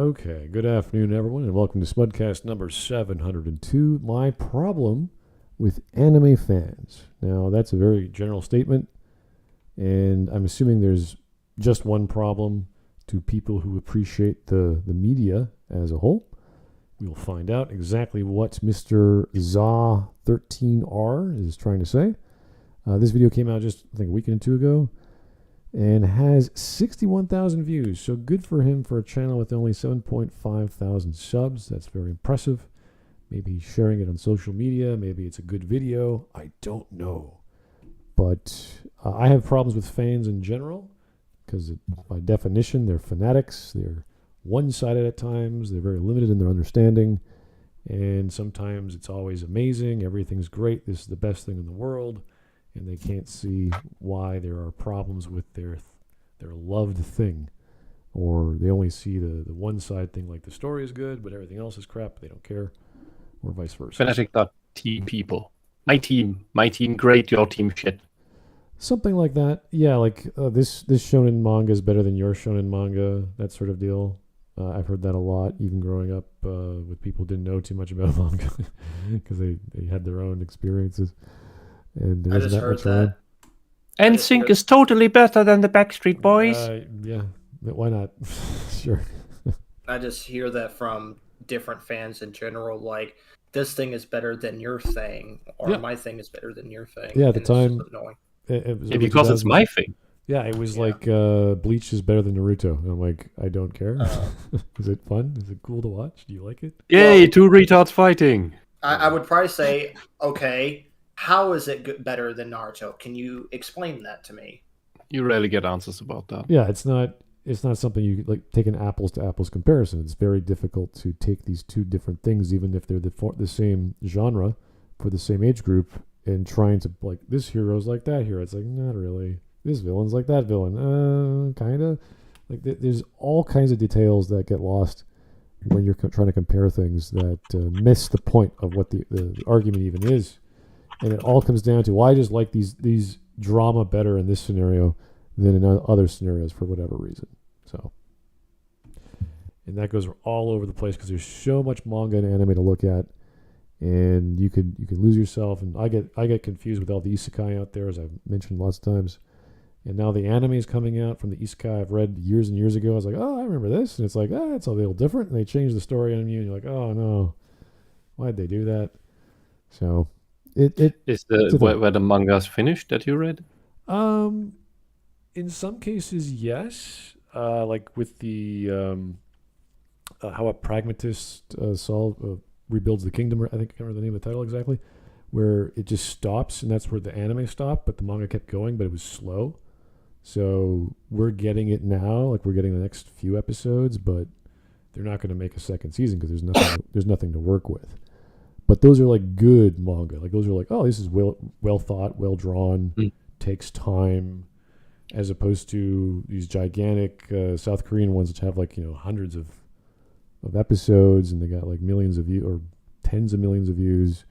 Okay, good afternoon, everyone, and welcome to Smudcast number 702. My problem with anime fans. Now, that's a very general statement, and I'm assuming there's just one problem to people who appreciate the media as a whole. We will find out exactly what Mr. ZA13R is trying to say. This video came out just, I think, a week and two ago, and has 61,000 views. So good for him for a channel with only 7.5 thousand subs. That's very impressive. Maybe he's sharing it on social media. Maybe it's a good video. I don't know. But I have problems with fans in general because by definition, they're fanatics. They're one-sided at times. They're very limited in their understanding. And sometimes it's always amazing. Everything's great. This is the best thing in the world. And they can't see why there are problems with their loved thing. Or they only see the one side thing, like the story is good, but everything else is crap. They don't care. Or vice versa. Fanatic.team people. My team great, your team shit. Something like that. Yeah, like this shonen manga is better than your shonen manga, that sort of deal. I've heard that a lot, even growing up with people who didn't know too much about manga because they had their own experiences. And there isn't that much around. NSYNC is totally better than the Backstreet Boys. Yeah, why not? Sure. I just hear that from different fans in general, like, this thing is better than your thing, or my thing is better than your thing. Yeah, at the time, it was because it's my thing. Yeah, it was like Bleach is better than Naruto. And I'm like, I don't care. Is it fun? Is it cool to watch? Do you like it? Yay, two retards fighting. I would probably say, okay, how is it better than Naruto? Can you explain that to me? You rarely get answers about that. Yeah, it's not something you like take an apples to apples comparison. It's very difficult to take these two different things, even if they're the same genre for the same age group, and trying to like this hero's like that hero. It's like not really. This villain's like that villain. Kind of. Like there's all kinds of details that get lost when you're trying to compare things that miss the point of what the argument even is. And it all comes down to, well, I just like these drama better in this scenario than in other scenarios for whatever reason. So, and that goes all over the place because there's so much manga and anime to look at, and you could lose yourself. And I get confused with all the isekai out there, as I've mentioned lots of times. And now the anime is coming out from the isekai I've read years and years ago. I was like, oh, I remember this, and it's like, it's a little different. And they changed the story on you, and you're like, oh no, why'd they do that? So. It is where the manga's finished that you read? In some cases, yes. Like with the how a pragmatist rebuilds the kingdom. I think I can't remember the name of the title exactly. Where it just stops, and that's where the anime stopped, but the manga kept going, but it was slow. So we're getting it now. Like we're getting the next few episodes, but they're not going to make a second season because there's nothing to work with. But those are like good manga. Like those are like, oh, this is well thought, well drawn, takes time, as opposed to these gigantic South Korean ones which have like hundreds of episodes and they got like millions of views or tens of millions of views,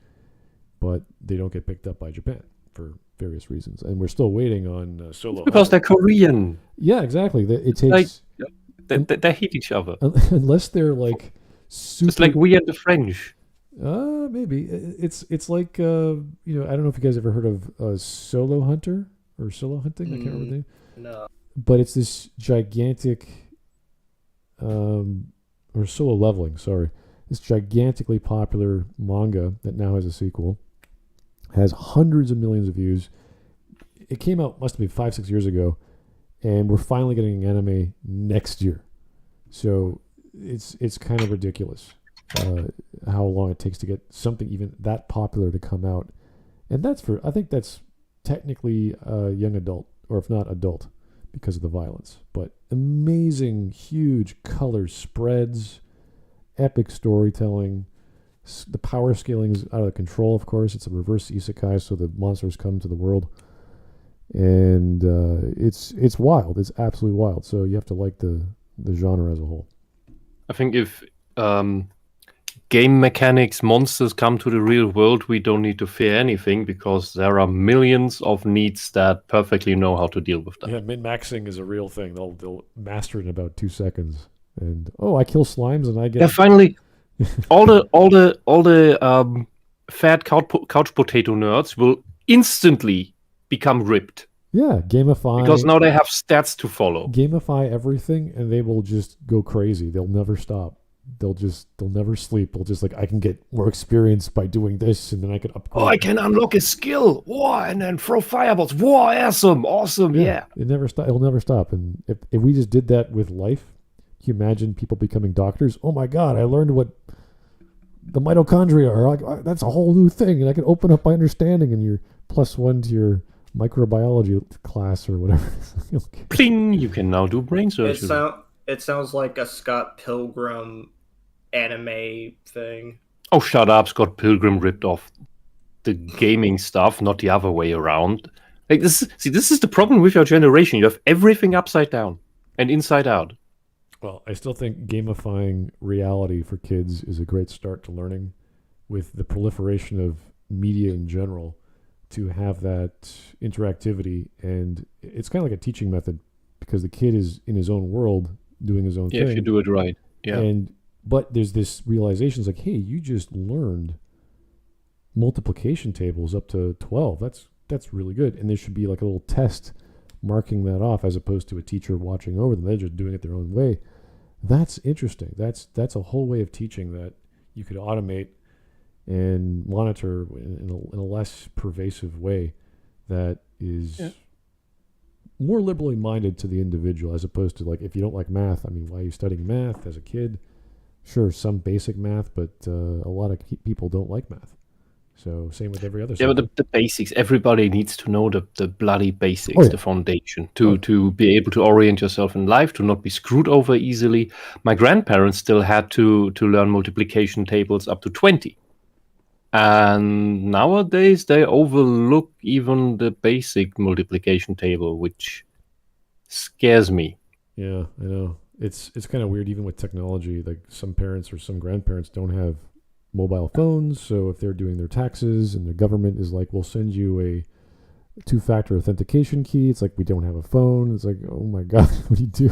but they don't get picked up by Japan for various reasons. And we're still waiting on Solo. Because they're Korean. Yeah, exactly. It takes they hate each other unless they're like super. It's like we and the French. Maybe it's like I don't know if you guys ever heard of Solo Hunter or Solo Hunting. I can't remember the name. No. But it's this gigantic, or Solo Leveling. Sorry, this gigantically popular manga that now has a sequel, has hundreds of millions of views. It came out must have been 5-6 years ago, and we're finally getting an anime next year. So it's kind of ridiculous. How long it takes to get something even that popular to come out. And I think that's technically young adult, or if not adult, because of the violence. But amazing, huge color spreads, epic storytelling. The power scaling's out of control, of course. It's a reverse isekai, so the monsters come to the world. And it's wild. It's absolutely wild. So you have to like the genre as a whole. I think if game mechanics, monsters come to the real world, we don't need to fear anything because there are millions of needs that perfectly know how to deal with that. Yeah, min-maxing is a real thing. They'll master it in about 2 seconds. And I kill slimes and I Yeah, get finally, all the fat couch potato nerds will instantly become ripped gamify because now they have stats to follow. Gamify everything, and they will just go crazy. They'll never stop. They'll never sleep. They'll just I can get more experience by doing this, and then I can upgrade. Oh, I can unlock a skill. Whoa, and then throw fireballs. Whoa, awesome. Yeah. It never stop. It'll never stop. And if we just did that with life, can you imagine people becoming doctors? Oh my God, I learned what the mitochondria are. That's a whole new thing, and I can open up my understanding, and you're +1 to your microbiology class or whatever. Okay. Pling! You can now do brain surgery. It sounds like a Scott Pilgrim anime thing. Oh, shut up! Scott Pilgrim ripped off the gaming stuff, not the other way around. This is the problem with your generation. You have everything upside down and inside out. Well, I still think gamifying reality for kids is a great start to learning. With the proliferation of media in general, to have that interactivity, and it's kind of like a teaching method because the kid is in his own world doing his own thing. Yeah, if you do it right. Yeah. But there's this realization, it's like, hey, you just learned multiplication tables up to 12. That's really good. And there should be like a little test marking that off as opposed to a teacher watching over them. They're just doing it their own way. That's interesting. That's a whole way of teaching that you could automate and monitor in a less pervasive way that is more liberally minded to the individual, as opposed to if you don't like math, I mean, why are you studying math as a kid? Sure, some basic math, but a lot of people don't like math. So same with every other subject. But the basics, everybody needs to know the bloody basics, the foundation, to be able to orient yourself in life, to not be screwed over easily. My grandparents still had to learn multiplication tables up to 20. And nowadays they overlook even the basic multiplication table, which scares me. Yeah, I know. It's kind of weird even with technology. Like some parents or some grandparents don't have mobile phones, so if they're doing their taxes and the government is like, we'll send you a 2-factor authentication key, it's like, we don't have a phone. It's like, oh my God, what do you do?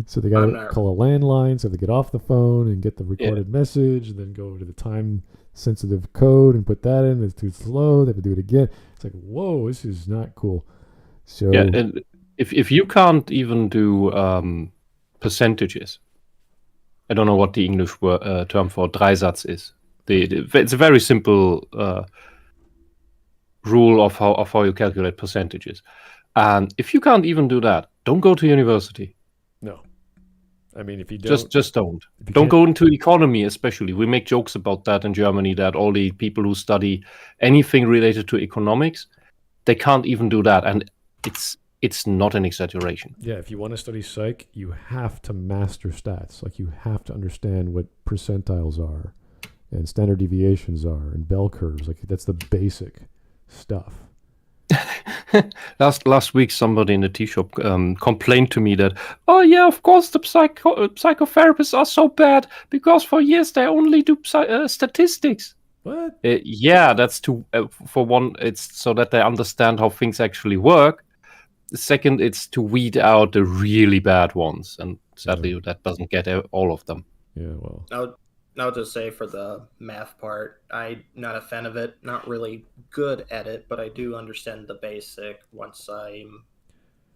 So they got to call a landline, so they get off the phone and get the recorded message, and then go to the time-sensitive code and put that in. It's too slow. They have to do it again. It's like, whoa, this is not cool. So and if you can't even do percentages, I don't know what the English term for Dreisatz is. It's a very simple rule of how you calculate percentages. And if you can't even do that, don't go to university. No. I mean, if you don't... Just don't. Don't go into economy, especially. We make jokes about that in Germany, that all the people who study anything related to economics, they can't even do that. And it's not an exaggeration. Yeah, if you want to study psych, you have to master stats. Like, you have to understand what percentiles are and standard deviations are and bell curves. Like, that's the basic stuff. Last week, somebody in the tea shop complained to me that, oh yeah, of course the psychotherapists are so bad because for years they only do statistics. What? Yeah, that's for one, it's so that they understand how things actually work. The second, it's to weed out the really bad ones, and sadly, that doesn't get all of them. Yeah, well. I'll just say for the math part, I'm not a fan of it. Not really good at it, but I do understand the basic once I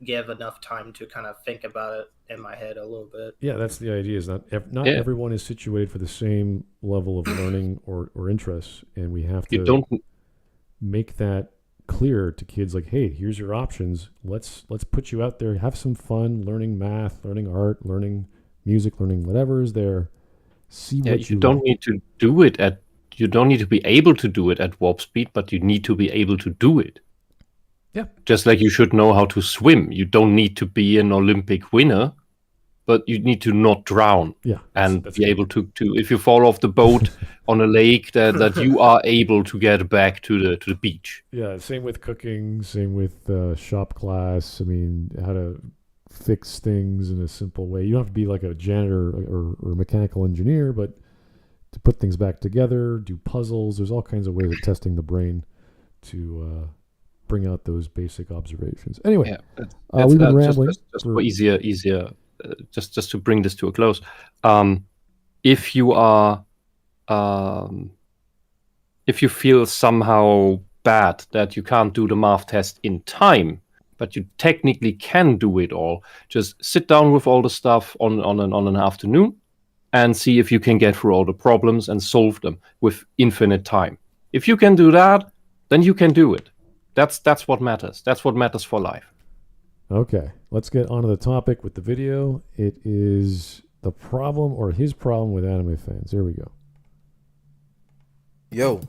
give enough time to kind of think about it in my head a little bit. Yeah, that's the idea. Is not everyone is situated for the same level of learning or interests, and we have to make that clear to kids. Like, hey, here's your options. Let's put you out there. Have some fun learning math, learning art, learning music, learning whatever is there. See what you don't need to do it at. You don't need to be able to do it at warp speed, but you need to be able to do it. Yeah. Just like you should know how to swim. You don't need to be an Olympic winner, but you need to not drown. Yeah. And be able to if you fall off the boat on a lake, that you are able to get back to the beach. Yeah. Same with cooking. Same with shop class. I mean, how to fix things in a simple way. You don't have to be like a janitor or mechanical engineer, but to put things back together, do puzzles. There's all kinds of ways of testing the brain to bring out those basic observations. Anyway, we've been rambling. Just for easier just to bring this to a close, if you are, if you feel somehow bad that you can't do the math test in time, but you technically can do it all, just sit down with all the stuff on an afternoon and see if you can get through all the problems and solve them with infinite time. If you can do that, then you can do it. That's what matters. That's what matters for life. Okay, let's get onto the topic with the video. It is the problem or his problem with anime fans. Here we go. Yo,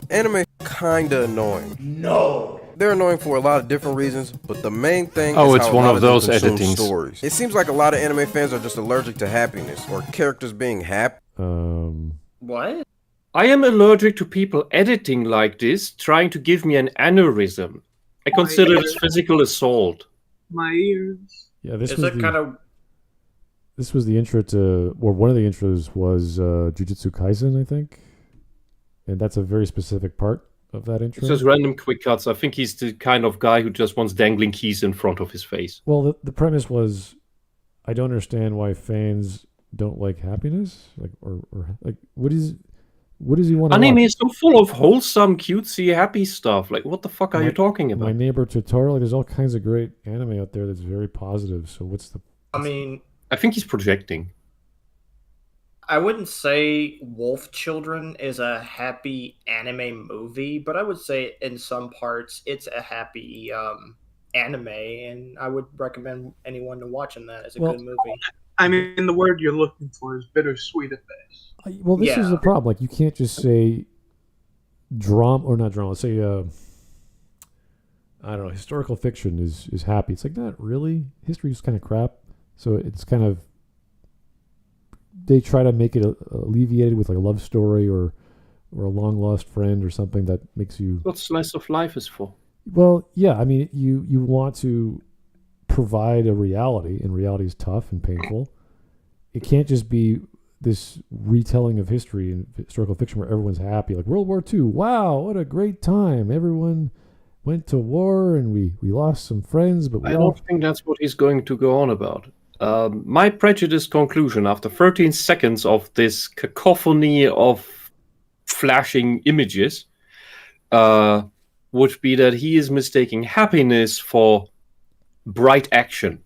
anime kinda annoying. No. They're annoying for a lot of different reasons, but the main thing Oh, is it's how a one lot of them those consume editings. stories. It seems like a lot of anime fans are just allergic to happiness or characters being happy. What? I am allergic to people editing like this, trying to give me an aneurysm. I consider this physical assault. My ears. Yeah, this Is was it kind of... this was the intro to, or one of the intros was Jujutsu Kaisen, I think, and that's a very specific part of that intro. It's just random quick cuts. I think he's the kind of guy who just wants dangling keys in front of his face. Well, the premise was, I don't understand why fans don't like happiness. Like, or like, what does he want to Anime watch? is so full of wholesome, cutesy, happy stuff. Like, what the fuck are you talking about? My Neighbor Totoro, like, there's all kinds of great anime out there that's very positive. So what's the... I mean, I think he's projecting. I wouldn't say Wolf Children is a happy anime movie, but I would say in some parts it's a happy anime, and I would recommend anyone to watching that as a good movie. I mean, the word you're looking for is bittersweet at best. Well, this is the problem. Like, you can't just say drama, or not drama. Let's say, I don't know, historical fiction is happy. It's like, not really. History is kind of crap. So it's kind of, they try to make it alleviated with like a love story or a long lost friend or something that makes you... What slice of life is for? Well, yeah, I mean, you want to provide a reality, and reality is tough and painful. It can't just be this retelling of history and historical fiction where everyone's happy. Like World War II, wow, what a great time. Everyone went to war and we lost some friends, but I don't think that's what he's going to go on about. My prejudiced conclusion after 13 seconds of this cacophony of flashing images would be that he is mistaking happiness for bright action.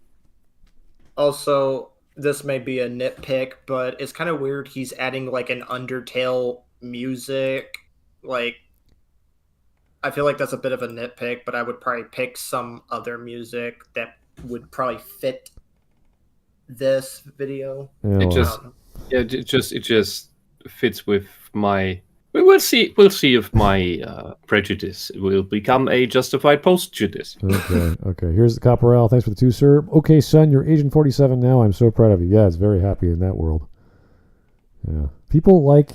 Also, this may be a nitpick, but it's kind of weird he's adding like an Undertale music. Like, I feel like that's a bit of a nitpick, but I would probably pick some other music that would probably fit this video. It just fits with my... We'll see if my prejudice will become a justified post-judice. Okay. Here's the Caporal. Thanks for the 2, sir. Okay, son, you're Agent 47 now. I'm so proud of you. Yeah, it's very happy in that world. Yeah. People like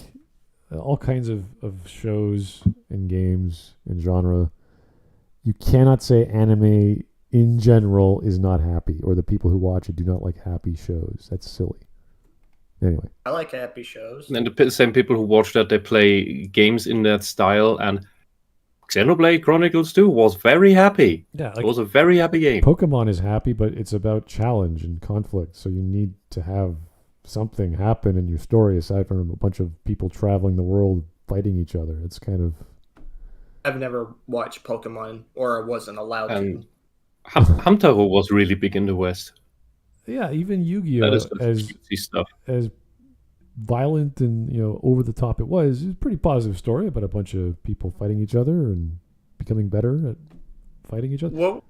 all kinds of shows and games and genre. You cannot say anime in general is not happy, or the people who watch it do not like happy shows. That's silly. Anyway, I like happy shows. And the same people who watch that, they play games in that style, and Xenoblade Chronicles 2 was very happy. Yeah, it was a very happy game. Pokemon is happy, but it's about challenge and conflict, so you need to have something happen in your story aside from a bunch of people traveling the world fighting each other. It's kind of... I've never watched Pokemon, or I wasn't allowed to. Hamtaro was really big in the West. Yeah, even Yu-Gi-Oh! As violent and over the top it was a pretty positive story about a bunch of people fighting each other and becoming better at fighting each other. What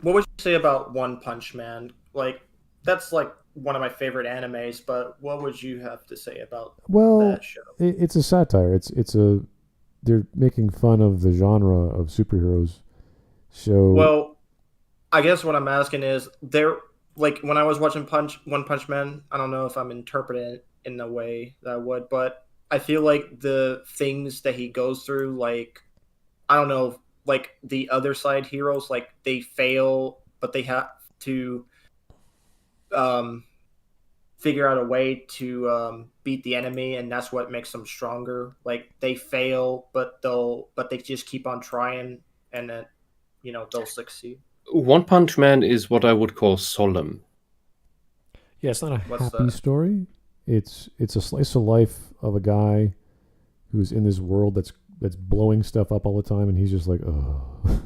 would you say about One Punch Man? Like, that's like one of my favorite animes, but what would you have to say about that show? It's a satire. They're making fun of the genre of superheroes. So, well, I guess what I'm asking is, like, when I was watching One Punch Man, I don't know if I'm interpreting it in the way that I would, but I feel like the things that he goes through, like, I don't know, like the other side heroes, like they fail, but they have to figure out a way to beat the enemy, and that's what makes them stronger. Like, they fail, but they just keep on trying, and then, they'll succeed. One Punch Man is what I would call solemn. Yeah, it's not a What's happy that? story. It's a slice of life of a guy who's in this world that's blowing stuff up all the time, and he's just like, oh,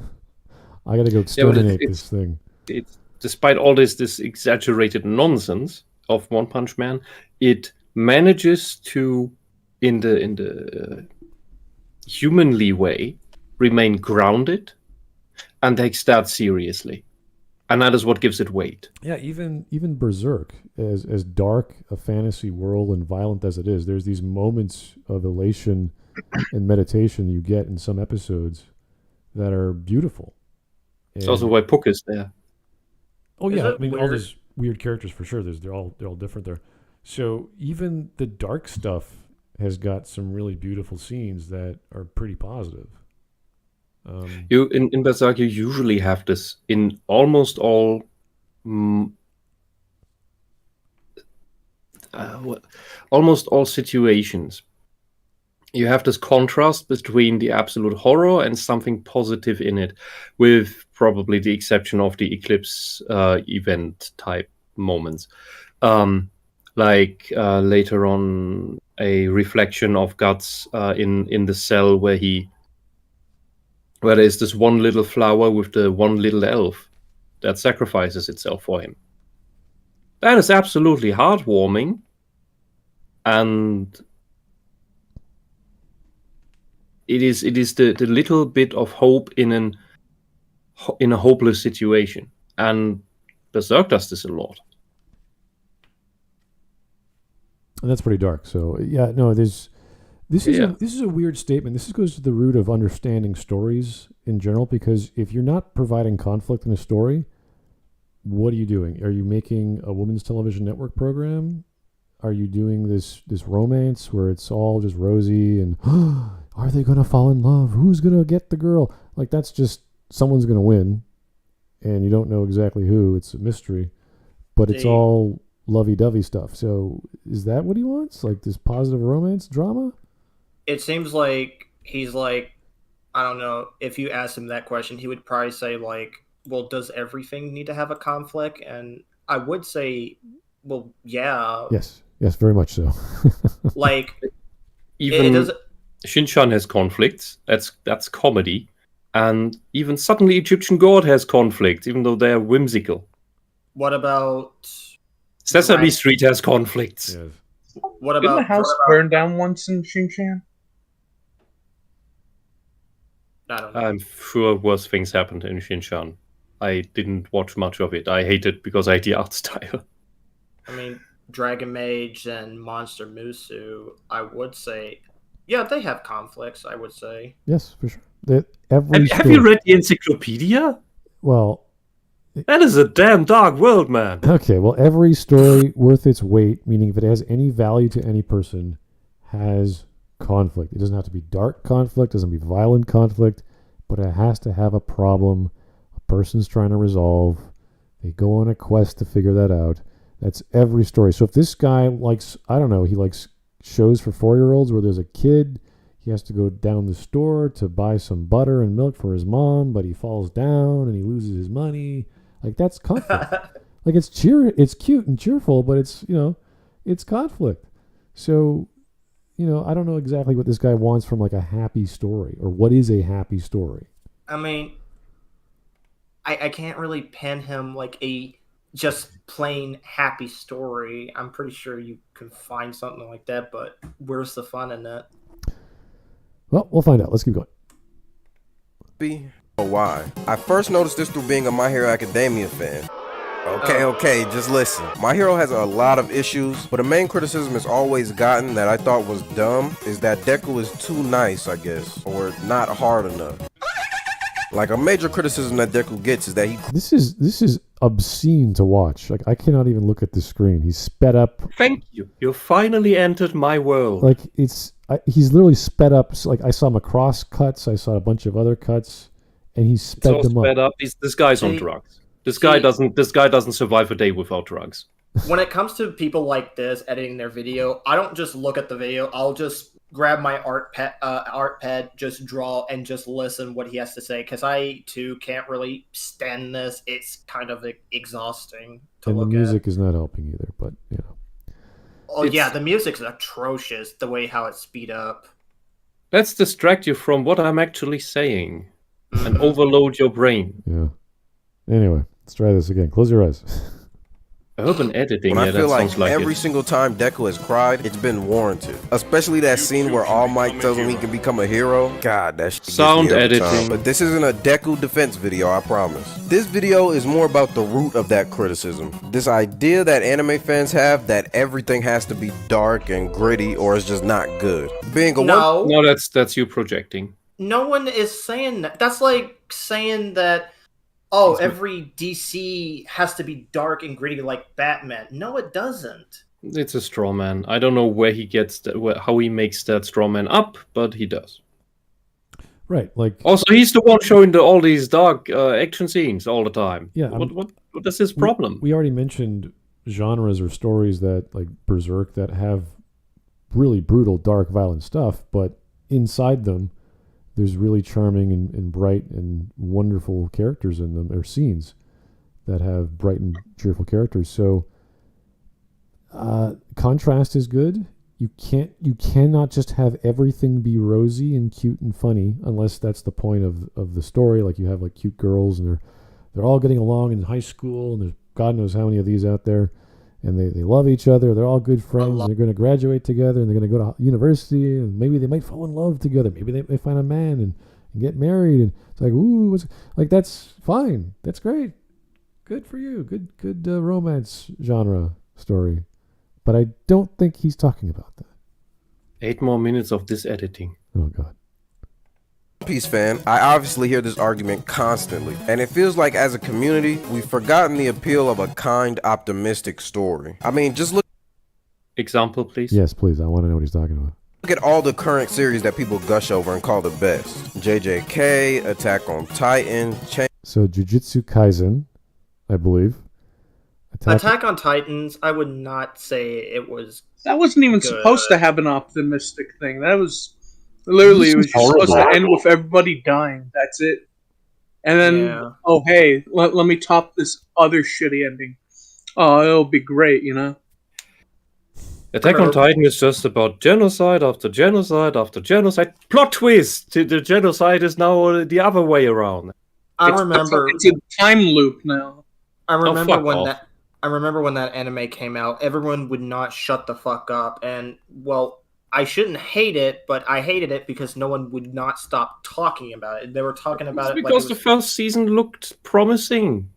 I got to go exterminate this thing. It's despite all this exaggerated nonsense of One Punch Man, it manages to, in the humanly way, remain grounded and take that seriously, and that is what gives it weight. Yeah, even Berserk, as dark a fantasy world and violent as it is, there's these moments of elation and meditation you get in some episodes that are beautiful. It's also why Puck is there. Oh Is yeah, it I mean all weird? those weird characters for sure. They're all different there. So even the dark stuff has got some really beautiful scenes that are pretty positive. You in Berserk, you usually have this in almost all almost all situations. You have this contrast between the absolute horror and something positive in it, with probably the exception of the Eclipse event type moments. Like later on, a reflection of Guts in the cell where there's this one little flower with the one little elf that sacrifices itself for him. That is absolutely heartwarming, and it is the little bit of hope in a hopeless situation, and Berserk does this a lot. And that's pretty dark. So yeah, no, this is a weird statement. This goes to the root of understanding stories in general, because if you're not providing conflict in a story, what are you doing? Are you making a women's television network program? Are you doing this romance where it's all just rosy and are they going to fall in love? Who's going to get the girl? Like, that's just someone's going to win, and you don't know exactly who. It's a mystery, but it's all lovey-dovey stuff. So is that what he wants? Like this positive romance drama? It seems like he's like, I don't know, if you asked him that question, he would probably say like, well, does everything need to have a conflict? And I would say, well, yeah. Yes, very much so. Like, even Shin-chan has conflicts. That's comedy. And even suddenly Egyptian God has conflicts, even though they're whimsical. What about Sesame Street has conflicts. Yes. What Didn't about the house burn down once in Shin-chan? I don't know. I'm sure worse things happened in Shin-chan. I didn't watch much of it. I hate it because I hate the art style. I mean, Dragon Mage and Monster Musu, I would say, yeah, they have conflicts, I would say. Yes, for sure. Have you read the encyclopedia? Well, that is a damn dark world, man. Okay, well, every story worth its weight, meaning if it has any value to any person, has conflict. It doesn't have to be dark conflict, doesn't have to be violent conflict, but it has to have a problem a person's trying to resolve. They go on a quest to figure that out. That's every story. So if this guy likes, I don't know, he likes shows for 4-year-olds where there's a kid, he has to go down the store to buy some butter and milk for his mom, but he falls down and he loses his money. Like, that's conflict. Like, it's cute and cheerful, but it's, it's conflict. So, I don't know exactly what this guy wants from like a happy story, or what is a happy story. I mean, I can't really pin him like a just plain happy story. I'm pretty sure you can find something like that, but where's the fun in that? Well, we'll find out. Let's keep going. Why? I first noticed this through being a My Hero Academia fan. Okay, just listen. My Hero has a lot of issues, but the main criticism it's always gotten that I thought was dumb is that Deku is too nice, I guess, or not hard enough. Like, a major criticism that Deku gets is that This is obscene to watch. Like, I cannot even look at the screen. He's sped up. Thank you. You finally entered my world. Like, he's literally sped up. So, like, I saw Macross cuts. I saw a bunch of other cuts, and he sped them up. This guy's on drugs. This guy doesn't survive a day without drugs. When it comes to people like this editing their video, I don't just look at the video. I'll just grab my art pad, just draw and just listen what he has to say, because I too can't really stand this. It's kind of exhausting to and look the music at. is not helping either, but Oh yeah, the music's atrocious. The way how it's speed up. Let's distract you from what I'm actually saying and overload your brain. yeah. Anyway, let's try this again. Close your eyes. Urban editing, When yeah, I feel that like sounds like every it. single time Deku has cried, it's been warranted. Especially that scene where All Might tells him he can become a hero. God, that shit gets me Sound every time. editing. But this isn't a Deku defense video, I promise. This video is more about the root of that criticism. This idea that anime fans have that everything has to be dark and gritty or it's just not good. Being a No, No, that's you projecting. no one is saying that. That's like saying that, oh, every DC has to be dark and gritty like Batman. No, it doesn't. It's a straw man. I don't know where he gets that, how he makes that straw man up, but he does. Right, like Also, he's the one showing all these dark action scenes all the time. Yeah, What is his problem? we already mentioned genres or stories that like Berserk that have really brutal, dark, violent stuff, but inside them there's really charming and bright and wonderful characters in them, or scenes that have bright and cheerful characters. So contrast is good. You cannot just have everything be rosy and cute and funny unless that's the point of the story. Like you have like cute girls and they're all getting along in high school, and there's God knows how many of these out there, and they love each other. They're all good friends. And they're going to graduate together, and they're going to go to university, and maybe they might fall in love together. Maybe they find a man and get married, and it's like, ooh, that's fine. That's great. Good for you. Good romance genre story. But I don't think he's talking about that. 8 more minutes of this editing. Oh God. One Piece fan, I obviously hear this argument constantly, and it feels like as a community, we've forgotten the appeal of a kind, optimistic story. I mean, just look Example, please. Yes, please. I want to know what he's talking about. at all the current series that people gush over and call the best. JJK, Attack on Titan, So Jujutsu Kaisen, I believe. Attack on Titans, I would not say it was. That wasn't even Good. supposed to have an optimistic thing. That was literally, it was just supposed to end with everybody dying. That's it. And then, Yeah. oh hey, let me top this other shitty ending. Oh, it'll be great, you know. Attack on Titan is just about genocide after genocide after genocide. Plot twist! The genocide is now the other way around. I remember. It's a time loop now. I remember fuck when off. that. I remember when that anime came out. Everyone would not shut the fuck up, and well, I shouldn't hate it, but I hated it because no one would not stop talking about it. They were talking about It's it because like the first season looked promising.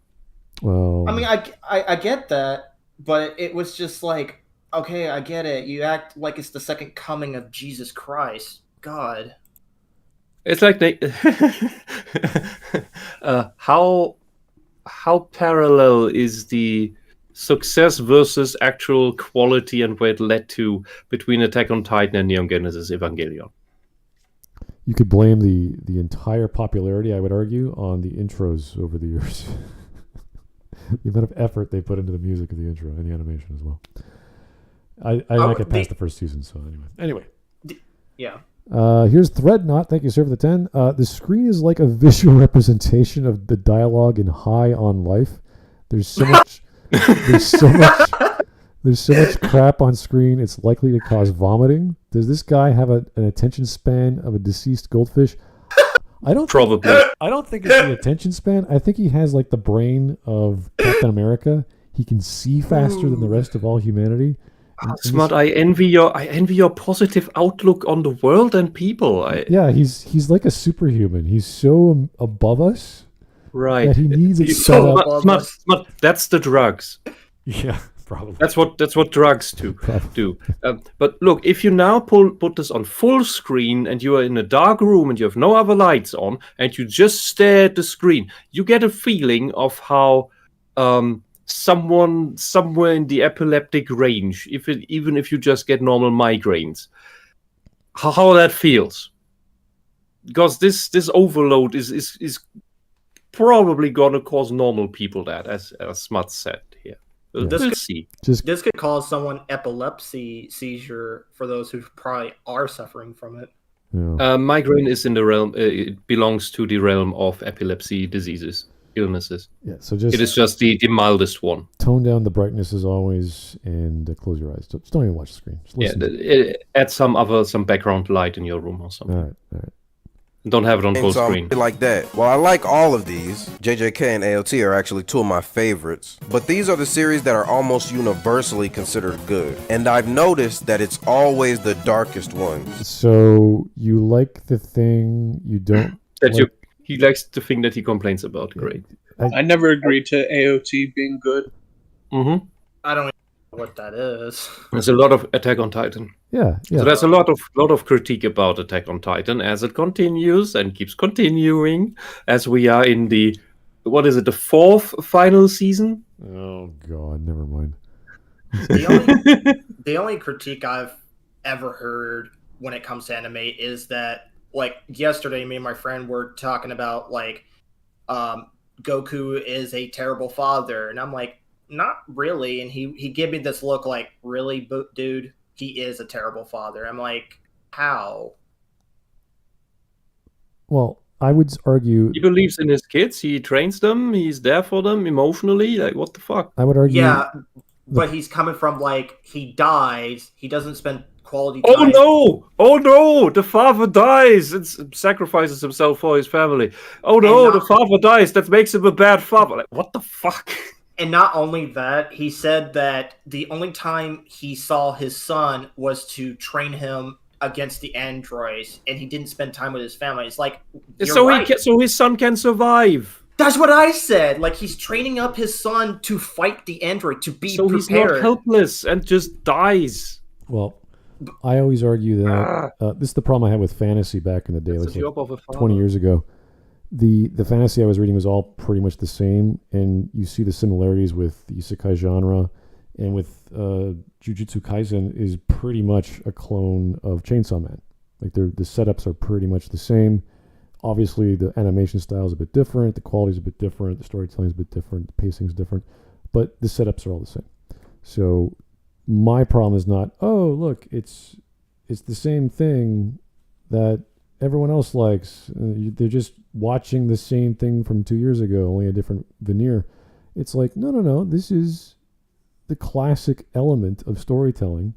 Well, I mean, I get that, but it was just like, okay, I get it. You act like it's the second coming of Jesus Christ. God. It's like they how parallel is the success versus actual quality and where it led to between Attack on Titan and Neon Genesis Evangelion? you could blame the entire popularity, I would argue, on the intros over the years. The amount of effort they put into the music of the intro and the animation as well. I didn't get past the first season, so anyway. Yeah. Here's Threadnought. Thank you, sir, for the 10. The screen is like a visual representation of the dialogue in High on Life. There's so much. There's so much crap on screen. It's likely to cause vomiting. Does this guy have an attention span of a deceased goldfish? Probably. I don't think it's the attention span. I think he has like the brain of Captain America. He can see faster than the rest of all humanity. Smart, I envy your positive outlook on the world and people. Yeah, he's like a superhuman. He's so above us Right. that he needs it He's set so up. smart. That's the drugs. Yeah, probably. That's what drugs do. But look, if you now put this on full screen and you are in a dark room and you have no other lights on and you just stare at the screen, you get a feeling of how someone somewhere in the epileptic range, even if you just get normal migraines, how that feels. Because this overload is probably gonna cause normal people that, as Smut said here. We'll see. This could cause someone epilepsy seizure for those who probably are suffering from it. Yeah. Migraine is in the realm. It belongs to the realm of epilepsy diseases, illnesses. Yeah. So just It is just the mildest one. tone down the brightness as always, and close your eyes. Just don't even watch the screen. Just listen. Add some background light in your room or something. All right. Don't have it on full So screen. like that. Well, I like all of these. JJK and AOT are actually two of my favorites, but these are the series that are almost universally considered good. And I've noticed that it's always the darkest ones. So you like the thing you don't. He likes the thing that he complains about. Great. I never agreed to AOT being good. Mm-hmm. I don't even know what that is. There's a lot of Attack on Titan. Yeah. So there's a lot of critique about Attack on Titan as it continues and keeps continuing as we are in the the fourth final season? Oh God, never mind. The only critique I've ever heard when it comes to anime is that, like, yesterday me and my friend were talking about, like, Goku is a terrible father, and I'm like, not really. And he gave me this look like, really, dude? He is a terrible father. I'm like, how? Well, I would argue He believes in his kids. He trains them. He's there for them emotionally. Like, what the fuck? I would argue. Yeah, but he's coming from, like, he dies. He doesn't spend quality Oh time. no! Oh no! The father dies and sacrifices himself for his family. Oh no! The father dies. That makes him a bad father. Like, what the fuck? And not only that, he said that the only time he saw his son was to train him against the androids, and he didn't spend time with his family. It's like, So his son can survive. That's what I said. Like, he's training up his son to fight the android, to be So prepared. he's not helpless and just dies. Well, I always argue that this is the problem I had with fantasy back in the day, That's like the job of a father. 20 years ago. The fantasy I was reading was all pretty much the same, and you see the similarities with the isekai genre, and with Jujutsu Kaisen is pretty much a clone of Chainsaw Man. Like, the setups are pretty much the same. Obviously, the animation style is a bit different, the quality is a bit different, the storytelling is a bit different, the pacing is different, but the setups are all the same. So my problem is not, oh, look, it's the same thing that everyone else likes. They're just watching the same thing from 2 years ago, only a different veneer. It's like, no. This is the classic element of storytelling.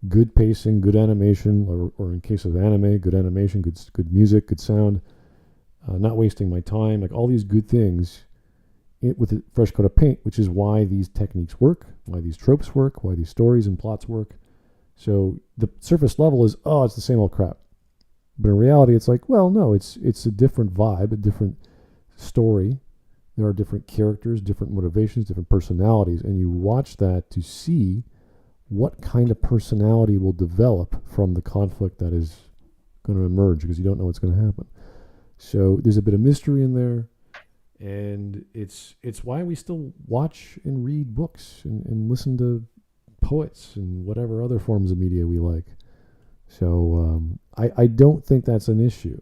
Good pacing, good animation, or in case of anime, good animation, good music, good sound. Not wasting my time, like all these good things with a fresh coat of paint, which is why these techniques work, why these tropes work, why these stories and plots work. So the surface level is, oh, it's the same old crap. But in reality, it's like, well, no, it's a different vibe, a different story. There are different characters, different motivations, different personalities, and you watch that to see what kind of personality will develop from the conflict that is going to emerge, because you don't know what's going to happen. So there's a bit of mystery in there, and it's why we still watch and read books and listen to poets and whatever other forms of media we like. So I don't think that's an issue.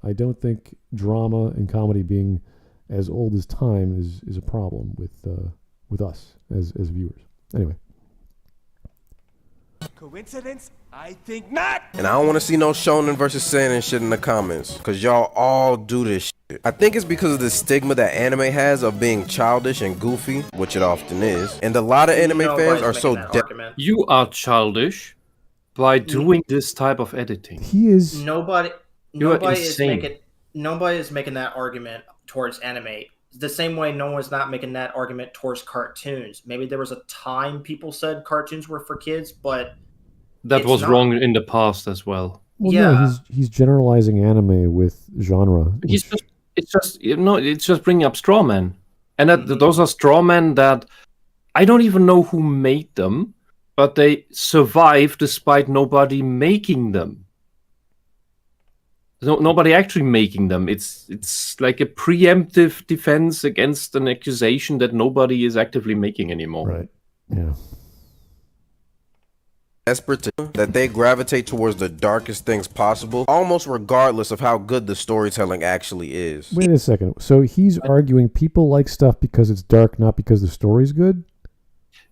I don't think drama and comedy being as old as time is a problem with us as viewers. Anyway. Coincidence? I think not. And I don't want to see no shonen versus seinen shit in the comments, because y'all all do this shit. I think it's because of the stigma that anime has of being childish and goofy, which it often is. And a lot of anime fans are so You are childish by doing this type of editing. He is. Nobody is making that argument towards anime. The same way no one's not making that argument towards cartoons. Maybe there was a time people said cartoons were for kids, but that was wrong in the past as well. Well, yeah, no, he's generalizing anime with genre. It's just bringing up straw men, and those are straw men that I don't even know who made them, but they survive despite nobody making them. Nobody actually making them. It's like a preemptive defense against an accusation that nobody is actively making anymore. Right. Yeah. Desperate that they gravitate towards the darkest things possible, almost regardless of how good the storytelling actually is. Wait a second. So he's arguing people like stuff because it's dark, not because the story's good?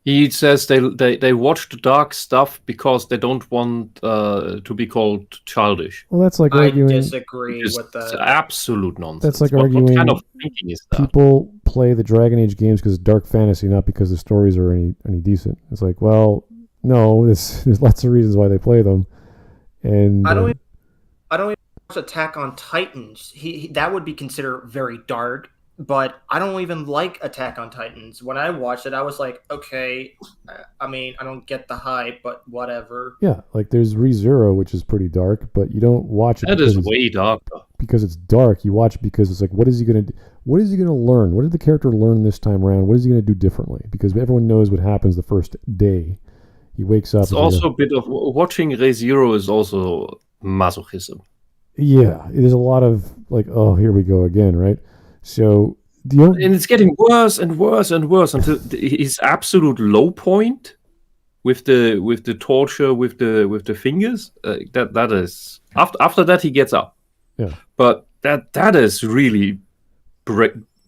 He says they watch the dark stuff because they don't want to be called childish. Well, that's like I arguing. disagree It's with that. absolute nonsense. That's like what arguing kind of thinking is that? People play the Dragon Age games because it's dark fantasy, not because the stories are any decent. It's like, well, no, there's lots of reasons why they play them. And I don't even watch Attack on Titans. He that would be considered very dark, but I don't even like Attack on Titans. When I watched it, I was like, okay, I mean, I don't get the hype, but whatever. yeah, like there's ReZero, which is pretty dark, but you don't watch it That is way darker. because it's dark. You watch it because it's like, what is he gonna do? What is he gonna learn? What did the character learn this time around? What is he gonna do differently? Because everyone knows what happens the first day. He wakes up. It's also a bit of watching ReZero is also masochism. Yeah, there's a lot of like, oh, here we go again, right? So and it's getting worse and worse and worse until his absolute low point with the torture with the fingers. That is after that he gets up. Yeah, but that is really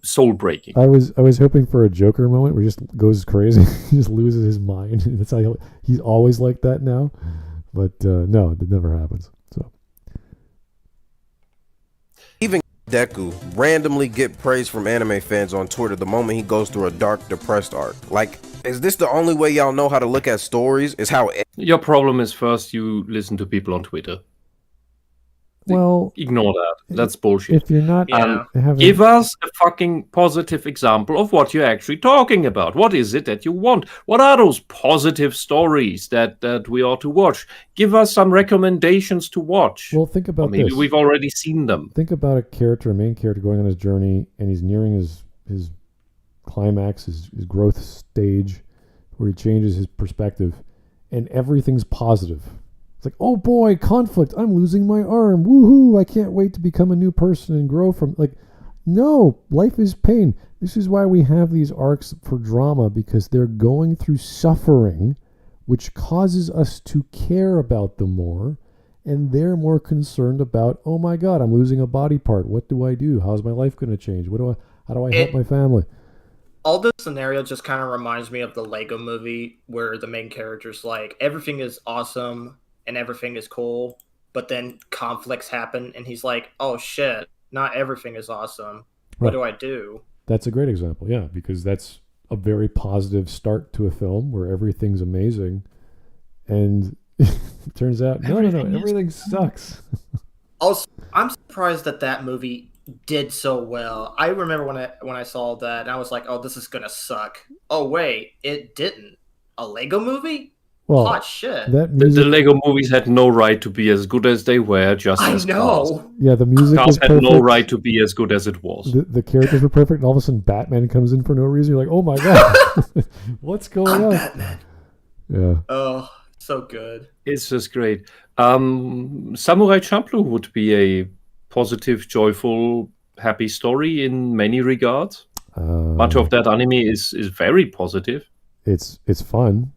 soul breaking. I was hoping for a Joker moment where he just goes crazy, he just loses his mind. That's how he's always like that now, but no, it never happens. So even Deku randomly get praise from anime fans on Twitter the moment he goes through a dark, depressed arc. Like, is this the only way y'all know how to look at stories? Is how your problem is first you listen to people on Twitter. Well, ignore that. That's bullshit. If you're not, give us a fucking positive example of what you're actually talking about. What is it that you want? What are those positive stories that we ought to watch? Give us some recommendations to watch. Well, think about maybe this. We've already seen them. Think about a main character going on his journey, and he's nearing his climax, his growth stage, where he changes his perspective, and everything's positive. It's like, oh boy, conflict. I'm losing my arm. Woohoo! I can't wait to become a new person and grow from. Like, no, life is pain. This is why we have these arcs for drama, because they're going through suffering, which causes us to care about them more, and they're more concerned about, oh my God, I'm losing a body part. What do I do? How's my life going to change? How do I help my family? All this scenario just kind of reminds me of the Lego movie where the main character's like, everything is awesome and everything is cool, but then conflicts happen and he's like, oh shit, not everything is awesome. What do I do? That's a great example, yeah, because that's a very positive start to a film where everything's amazing, and it turns out, no, everything sucks. Also, I'm surprised that movie did so well. I remember when I saw that, and I was like, oh, this is gonna suck. Oh wait, it didn't. A Lego movie? Well, hot shit. The Lego movies had no right to be as good as they were. Just I as know. Cars. Yeah, the music Cars was had perfect. no right to be as good as it was. The characters were perfect, and all of a sudden Batman comes in for no reason. You're like, oh my God, what's going on? Batman. Yeah. Oh, so good. It's just great. Samurai Champloo would be a positive, joyful, happy story in many regards. Much of that anime is very positive. It's fun.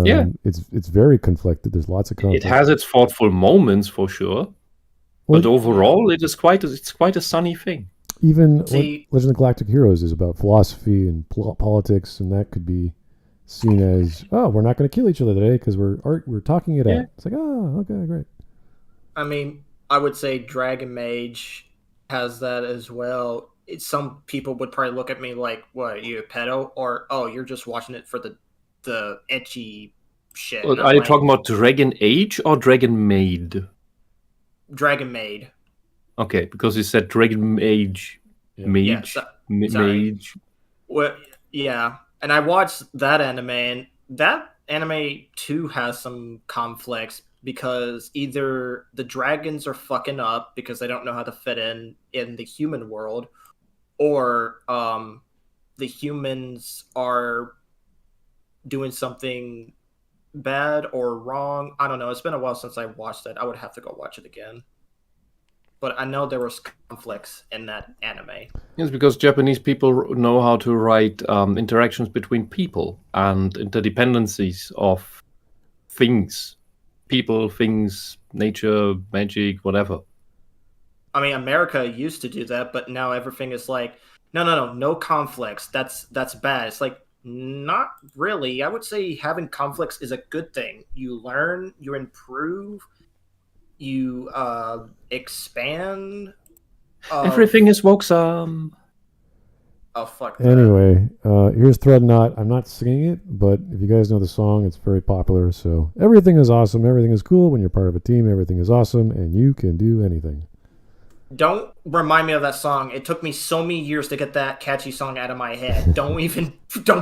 Yeah, it's very conflicted. There's lots of conflict. It has its thoughtful moments for sure, but overall, it's quite a sunny thing. Even Legend of Galactic Heroes is about philosophy and politics, and that could be seen as, oh, we're not going to kill each other today because we're talking it out. It's like, oh, okay, great. I mean, I would say Dragon Mage has that as well. Some people would probably look at me like, what, you a pedo? Or, oh, you're just watching it for the etchy shit. Well, are you talking about Dragon Age or Dragon Maid? Dragon Maid. Okay, because you said Dragon Age. Yeah. Mage. Mage. Well, yeah. And I watched that anime, and that anime too has some conflicts because either the dragons are fucking up because they don't know how to fit in the human world, or the humans are doing something bad or wrong. I don't know. It's been a while since I watched it. I would have to go watch it again. But I know there was conflicts in that anime. Yes, because Japanese people know how to write interactions between people and interdependencies of things. People, things, nature, magic, whatever. I mean, America used to do that, but now everything is like, no conflicts. That's bad. It's like, Not really. I would say having conflicts is a good thing. You learn, you improve, you expand. Everything is woksome. Oh, fuck that. Anyway, here's Thread Knot. I'm not singing it, but if you guys know the song, it's very popular. So everything is awesome. Everything is cool. When you're part of a team, everything is awesome, and you can do anything. Don't remind me of that song. It took me so many years to get that catchy song out of my head. Don't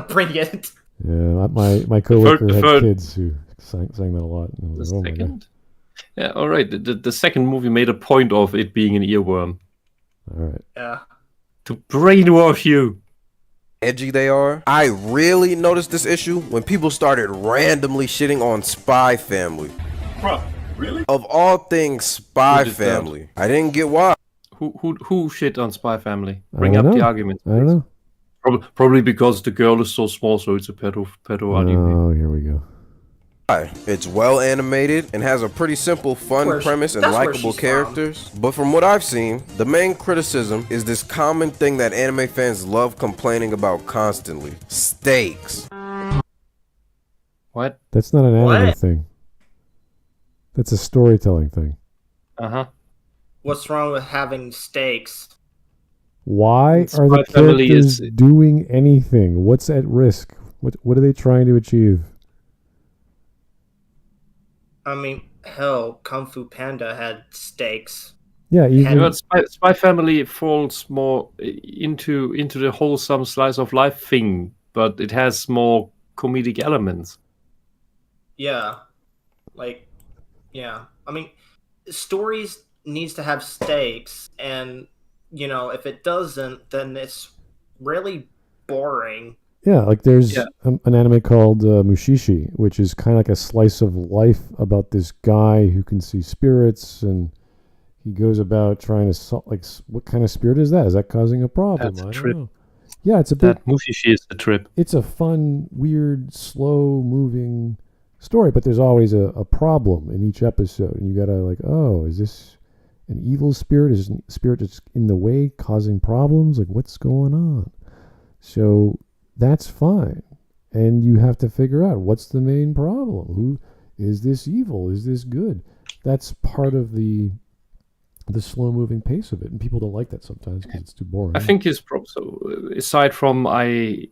bring it. Yeah, my coworker had kids who sang that a lot. And I was The like, oh my God. second? Yeah, all right. The second movie made a point of it being an earworm. All right. Yeah. To brainwash you. Edgy they are. I really noticed this issue when people started randomly shitting on Spy Family. Bro, really? Of all things, Spy Who did that? Family. I didn't get why. Who shit on Spy Family? I Bring don't up the know. argument. I don't know. Probably because the girl is so small, so it's a pedo anime. Oh, here we go. It's well animated and has a pretty simple, fun Where- premise and that's where likable she's characters. But from what I've seen, the main criticism is this common thing that anime fans love complaining about constantly: stakes. What? That's not an anime What? thing. That's a storytelling thing. Uh-huh. What's wrong with having stakes? Why Spy are the Family characters is- doing anything? What's at risk? What are they trying to achieve? I mean, hell, Kung Fu Panda had stakes. Yeah, even But Spy Family falls more into the wholesome slice of life thing, but it has more comedic elements. Yeah. Like, yeah. I mean, stories needs to have stakes, and, you know, if it doesn't, then it's really boring. yeah, like there's Yeah. an anime called Mushishi, which is kind of like a slice of life about this guy who can see spirits, and he goes about trying to what kind of spirit is that? Is that causing a problem? That's a I don't trip. know. Yeah, it's a bit. That Mushishi is the trip. It's a fun, weird, slow-moving story, but there's always a problem in each episode, and you gotta like, oh, is this an evil spirit? Is this a spirit that's in the way, causing problems? Like, what's going on? So that's fine, and you have to figure out what's the main problem. Who is this evil? Is this good? That's part of the slow-moving pace of it, and people don't like that sometimes because it's too boring. I think his problem. So, aside from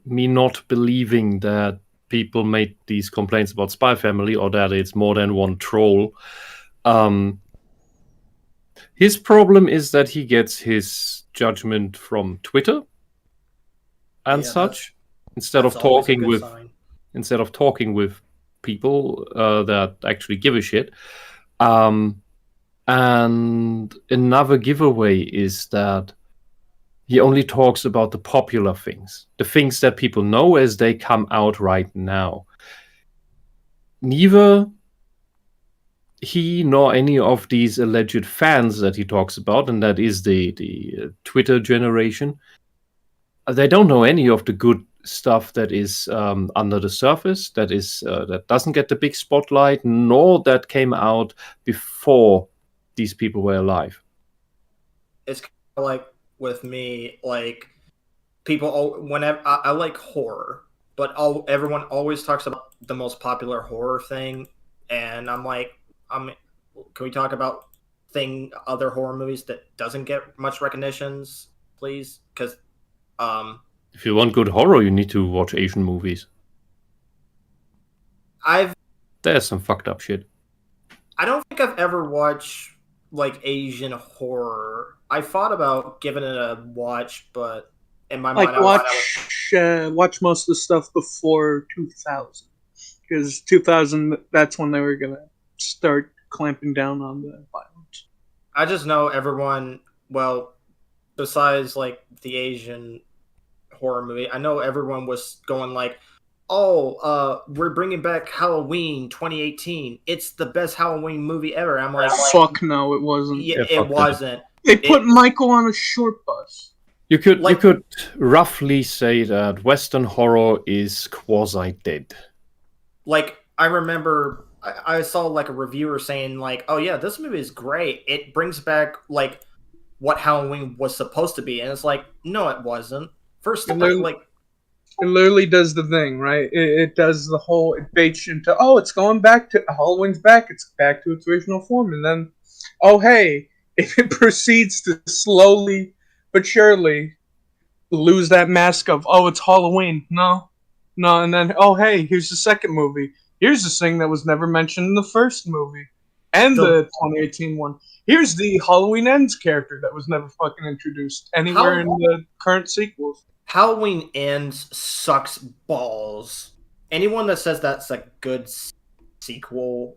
me not believing that people made these complaints about Spy Family or that it's more than one troll, his problem is that he gets his judgment from Twitter and Yeah, such instead of That's always a talking good with sign. people that actually give a shit. And another giveaway is that he only talks about the popular things, the things that people know as they come out right now. Neither he nor any of these alleged fans that he talks about, and that is the Twitter generation, they don't know any of the good stuff that is under the surface, that is that doesn't get the big spotlight, nor that came out before these people were alive. It's kind of like with me, like people. Whenever I like horror, but everyone always talks about the most popular horror thing, and I'm like, can we talk about other horror movies that doesn't get much recognitions, please? Because If you want good horror, you need to watch Asian movies. There's some fucked up shit. I don't think I've ever watched like Asian horror. I thought about giving it a watch, but in my mind, watch most of the stuff before 2000, because 2000, that's when they were gonna start clamping down on the violence. I just know everyone. Well, besides like the Asian horror movie, I know everyone was going like, "Oh, we're bringing back Halloween 2018. It's the best Halloween movie ever." I'm like, fuck no, it wasn't. Yeah, it wasn't. They put Michael on a short bus. You could roughly say that Western horror is quasi-dead. Like, I remember I saw like a reviewer saying like, "Oh yeah, this movie is great. It brings back like what Halloween was supposed to be," and it's like, no, it wasn't. First, like, It literally does the thing, right? It does the whole, it baits you into, oh, it's going back to, Halloween's back, it's back to its original form, and then, oh, hey, it proceeds to slowly but surely lose that mask of, oh, it's Halloween. No, and then, oh, hey, here's the second movie. Here's this thing that was never mentioned in the first movie, and the 2018 one. Here's the Halloween Ends character that was never fucking introduced anywhere in the current sequels. Halloween Ends sucks balls. Anyone that says that's a good sequel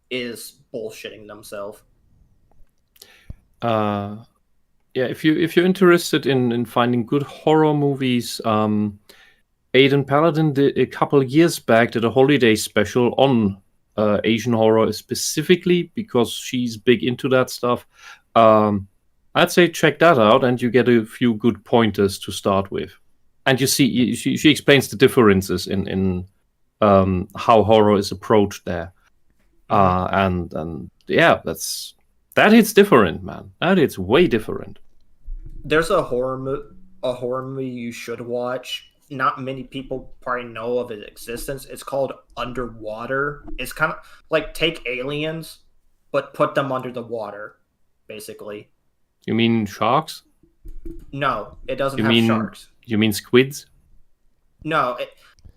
is bullshitting themselves. Yeah, if you're interested in finding good horror movies, Aiden Paladin did a couple of years back did a holiday special on Asian horror specifically because she's big into that stuff. I'd say check that out, and you get a few good pointers to start with. And you see, she explains the differences in how horror is approached there. And yeah, that hits different, man. That hits way different. There's a horror movie you should watch. Not many people probably know of its existence. It's called Underwater. It's kind of like take aliens, but put them under the water, basically. You mean sharks? No, it doesn't have sharks. You mean squids? No,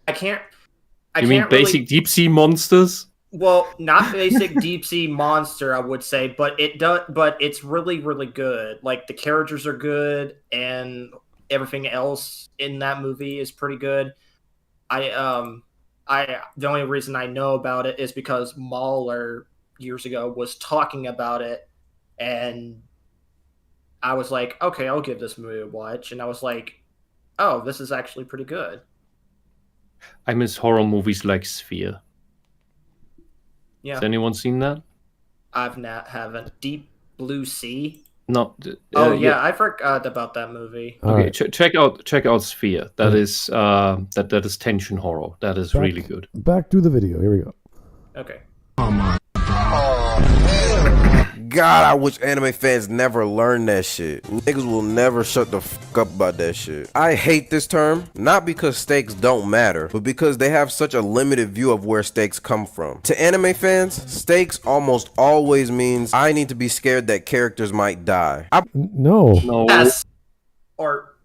I can't. You mean basic deep sea monsters? Well, not basic deep sea monster, I would say, but it does. But it's really, really good. Like the characters are good, and everything else in that movie is pretty good. The only reason I know about it is because Mahler years ago was talking about it, and I was like, okay, I'll give this movie a watch. And I was like, oh, this is actually pretty good. I miss horror movies like Sphere. Yeah. Has anyone seen that? haven't. Deep Blue Sea? No. Yeah, I forgot about that movie. Okay, right. check out Sphere. That is that is tension horror. That is really good. Back to the video. Here we go. Okay. God, I wish anime fans never learn that shit. Niggas will never shut the fuck up about that shit. I hate this term, not because stakes don't matter, but because they have such a limited view of where stakes come from. To anime fans, stakes almost always means I need to be scared that characters might die. No. Yes. Or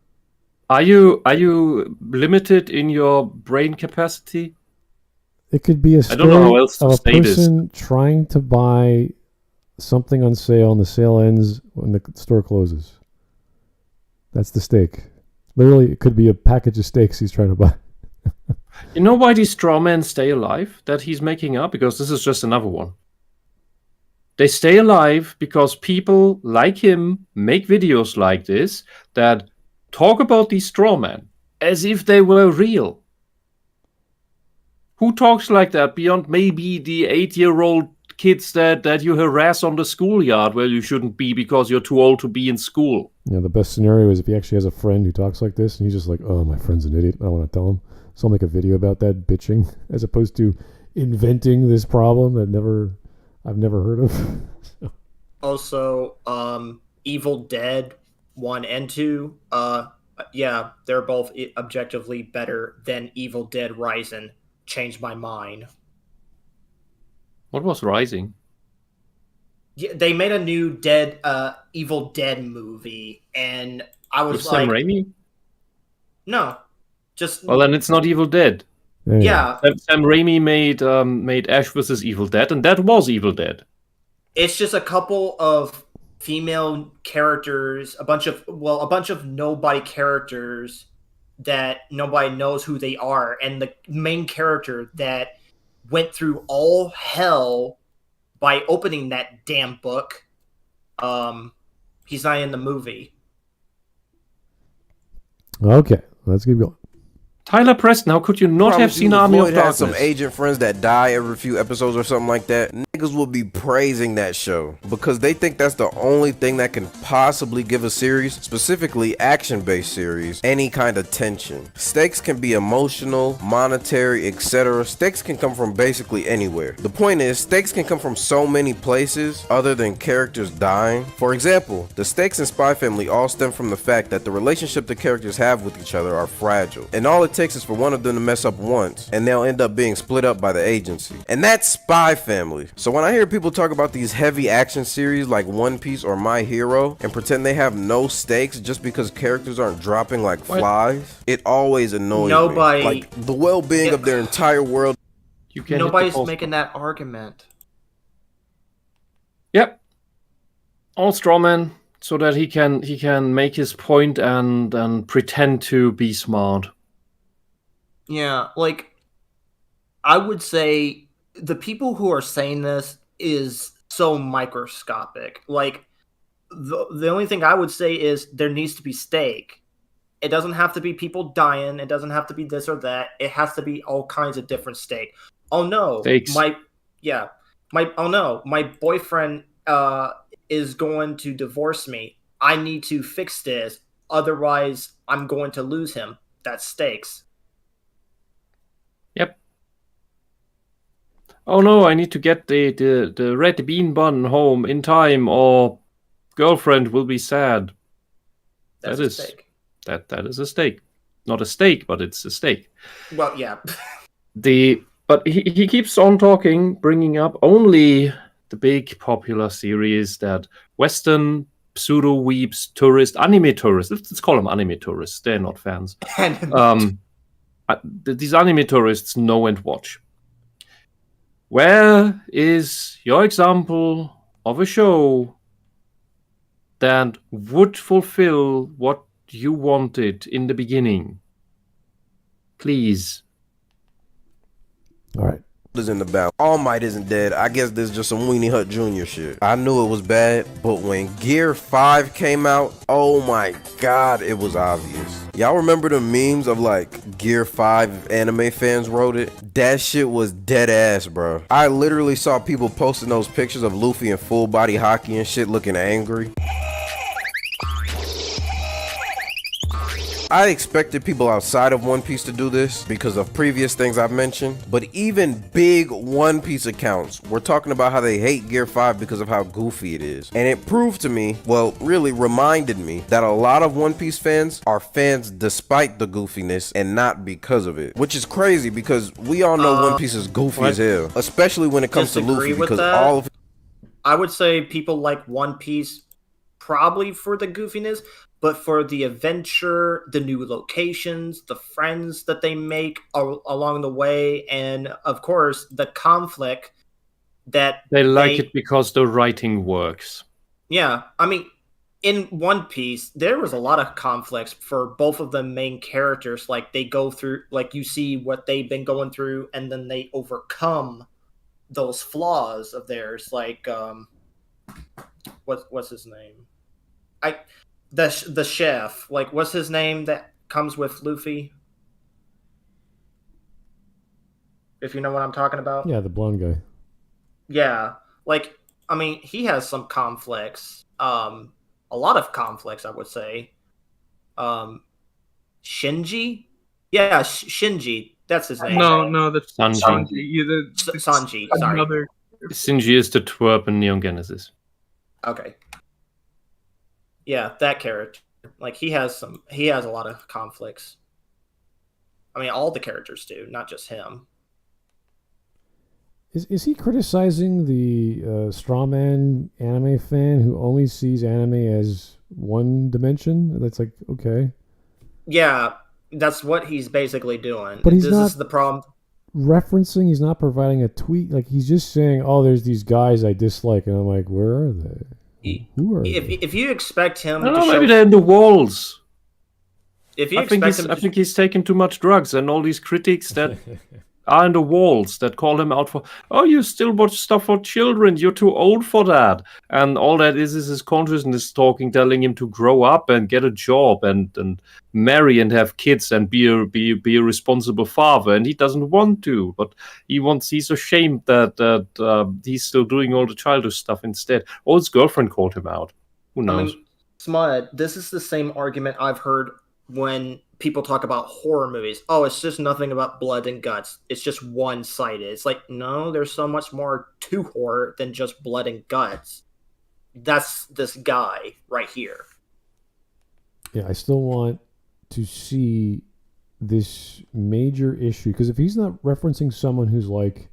Are you limited in your brain capacity? It could be a I don't know how story else to of a say this. person trying to buy something on sale, and the sale ends when the store closes. That's the stake. Literally, it could be a package of steaks he's trying to buy. You know why these straw men stay alive that he's making up? Because this is just another one. They stay alive because people like him make videos like this that talk about these straw men as if they were real. Who talks like that beyond maybe the 8-year-old kids that you harass on the schoolyard where you shouldn't be because you're too old to be in school? Yeah, the best scenario is if he actually has a friend who talks like this, and he's just like, oh, my friend's an idiot. I don't want to tell him. So I'll make a video about that bitching, as opposed to inventing this problem that I've never heard of. also, Evil Dead 1 and 2, yeah, they're both objectively better than Evil Dead Rising. Changed my mind. What was Rising? Yeah, they made a new Evil Dead movie, and I was With like, Sam Raimi? no, just Well, then it's not Evil Dead. yeah. Sam Raimi made Ash vs. Evil Dead, and that was Evil Dead. It's just a couple of female characters, a bunch of nobody characters that nobody knows who they are, and the main character that went through all hell by opening that damn book, he's not in the movie. Okay, let's keep going. Tyler Preston, how could you not have seen Army of Floyd has some Darkness? agent friends that die every few episodes or something like that. Niggas niggas will be praising that show because they think that's the only thing that can possibly give a series, specifically action-based series, any kind of tension. Stakes can be emotional, monetary, etc. Stakes can come from basically anywhere. The point is, stakes can come from so many places other than characters dying. For example, the stakes in Spy Family all stem from the fact that the relationship the characters have with each other are fragile, and all it takes is for one of them to mess up once, and they'll end up being split up by the agency. And that's Spy Family. So when I hear people talk about these heavy action series like One Piece or My Hero and pretend they have no stakes just because characters aren't dropping like flies, it always annoys me. Like the well-being of their entire world. Nobody's making that argument. Yep. All strawman, so that he can make his point and pretend to be smart. Yeah, like I would say the people who are saying this is so microscopic. Like the only thing I would say is there needs to be stake. It doesn't have to be people dying. It doesn't have to be this or that. It has to be all kinds of different stake. Oh no, Stakes. my boyfriend is going to divorce me. I need to fix this, otherwise I'm going to lose him. That's stakes. Yep. Oh no, I need to get the red bean bun home in time, or girlfriend will be sad. That's a stake. That is a stake. Not a stake, but it's a stake. Well, yeah. But he keeps on talking, bringing up only the big popular series that Western pseudo-weeps, tourist, anime tourists, let's call them anime tourists, they're not fans. These anime tourists know and watch. Where is your example of a show that would fulfill what you wanted in the beginning? Please. All right. Is in the battle. All Might isn't dead. I guess this is just some Weenie Hut Jr. shit. I knew it was bad, but when Gear 5 came out, oh my god, it was obvious. Y'all remember the memes of like Gear 5 anime fans wrote it? That shit was dead ass, bro. I literally saw people posting those pictures of Luffy in full body hockey and shit looking angry. I expected people outside of One Piece to do this because of previous things I've mentioned, but even big One Piece accounts were talking about how they hate Gear 5 because of how goofy it is. And it proved to me, well, really reminded me, that a lot of One Piece fans are fans despite the goofiness and not because of it. Which is crazy because we all know One Piece is goofy as hell, especially when it comes to Luffy, because all of... I would say people like One Piece probably for the goofiness, but for the adventure, the new locations, the friends that they make along the way, and of course, the conflict that they like it because the writing works. Yeah, I mean, in One Piece, there was a lot of conflicts for both of the main characters. Like, they go through, like, you see what they've been going through, and then they overcome those flaws of theirs. Like, what's his name? The chef, like, what's his name that comes with Luffy? If you know what I'm talking about. Yeah, the blonde guy. Yeah, like, I mean, he has some conflicts. A lot of conflicts, I would say. Shinji? Yeah, Shinji. That's his name. No, that's Sanji. Sanji, sorry. Another... Shinji is the twerp in Neon Genesis. Okay. Yeah, that character. Like, he has a lot of conflicts. I mean, all the characters do, not just him. Is he criticizing the strawman anime fan who only sees anime as one dimension? That's like, okay. Yeah, that's what he's basically doing. But he's this not is the problem. Referencing, he's not providing a tweet. Like, he's just saying, oh, there's these guys I dislike. And I'm like, where are they? Who are they? If you expect him I don't know, maybe they're in the walls. If you I think he's taking too much drugs, and all these critics that behind the walls that call him out for, oh, you still watch stuff for children, you're too old for that. And all that is his consciousness talking, telling him to grow up and get a job and marry and have kids and be a responsible father. And he doesn't want to, but he's ashamed that he's still doing all the childish stuff instead. Or his girlfriend called him out. Who knows? I mean, Smud, this is the same argument I've heard when people talk about horror movies. Oh, it's just nothing about blood and guts. It's just one-sided. It's like, no, there's so much more to horror than just blood and guts. That's this guy right here. Yeah, I still want to see this major issue, because if he's not referencing someone who's like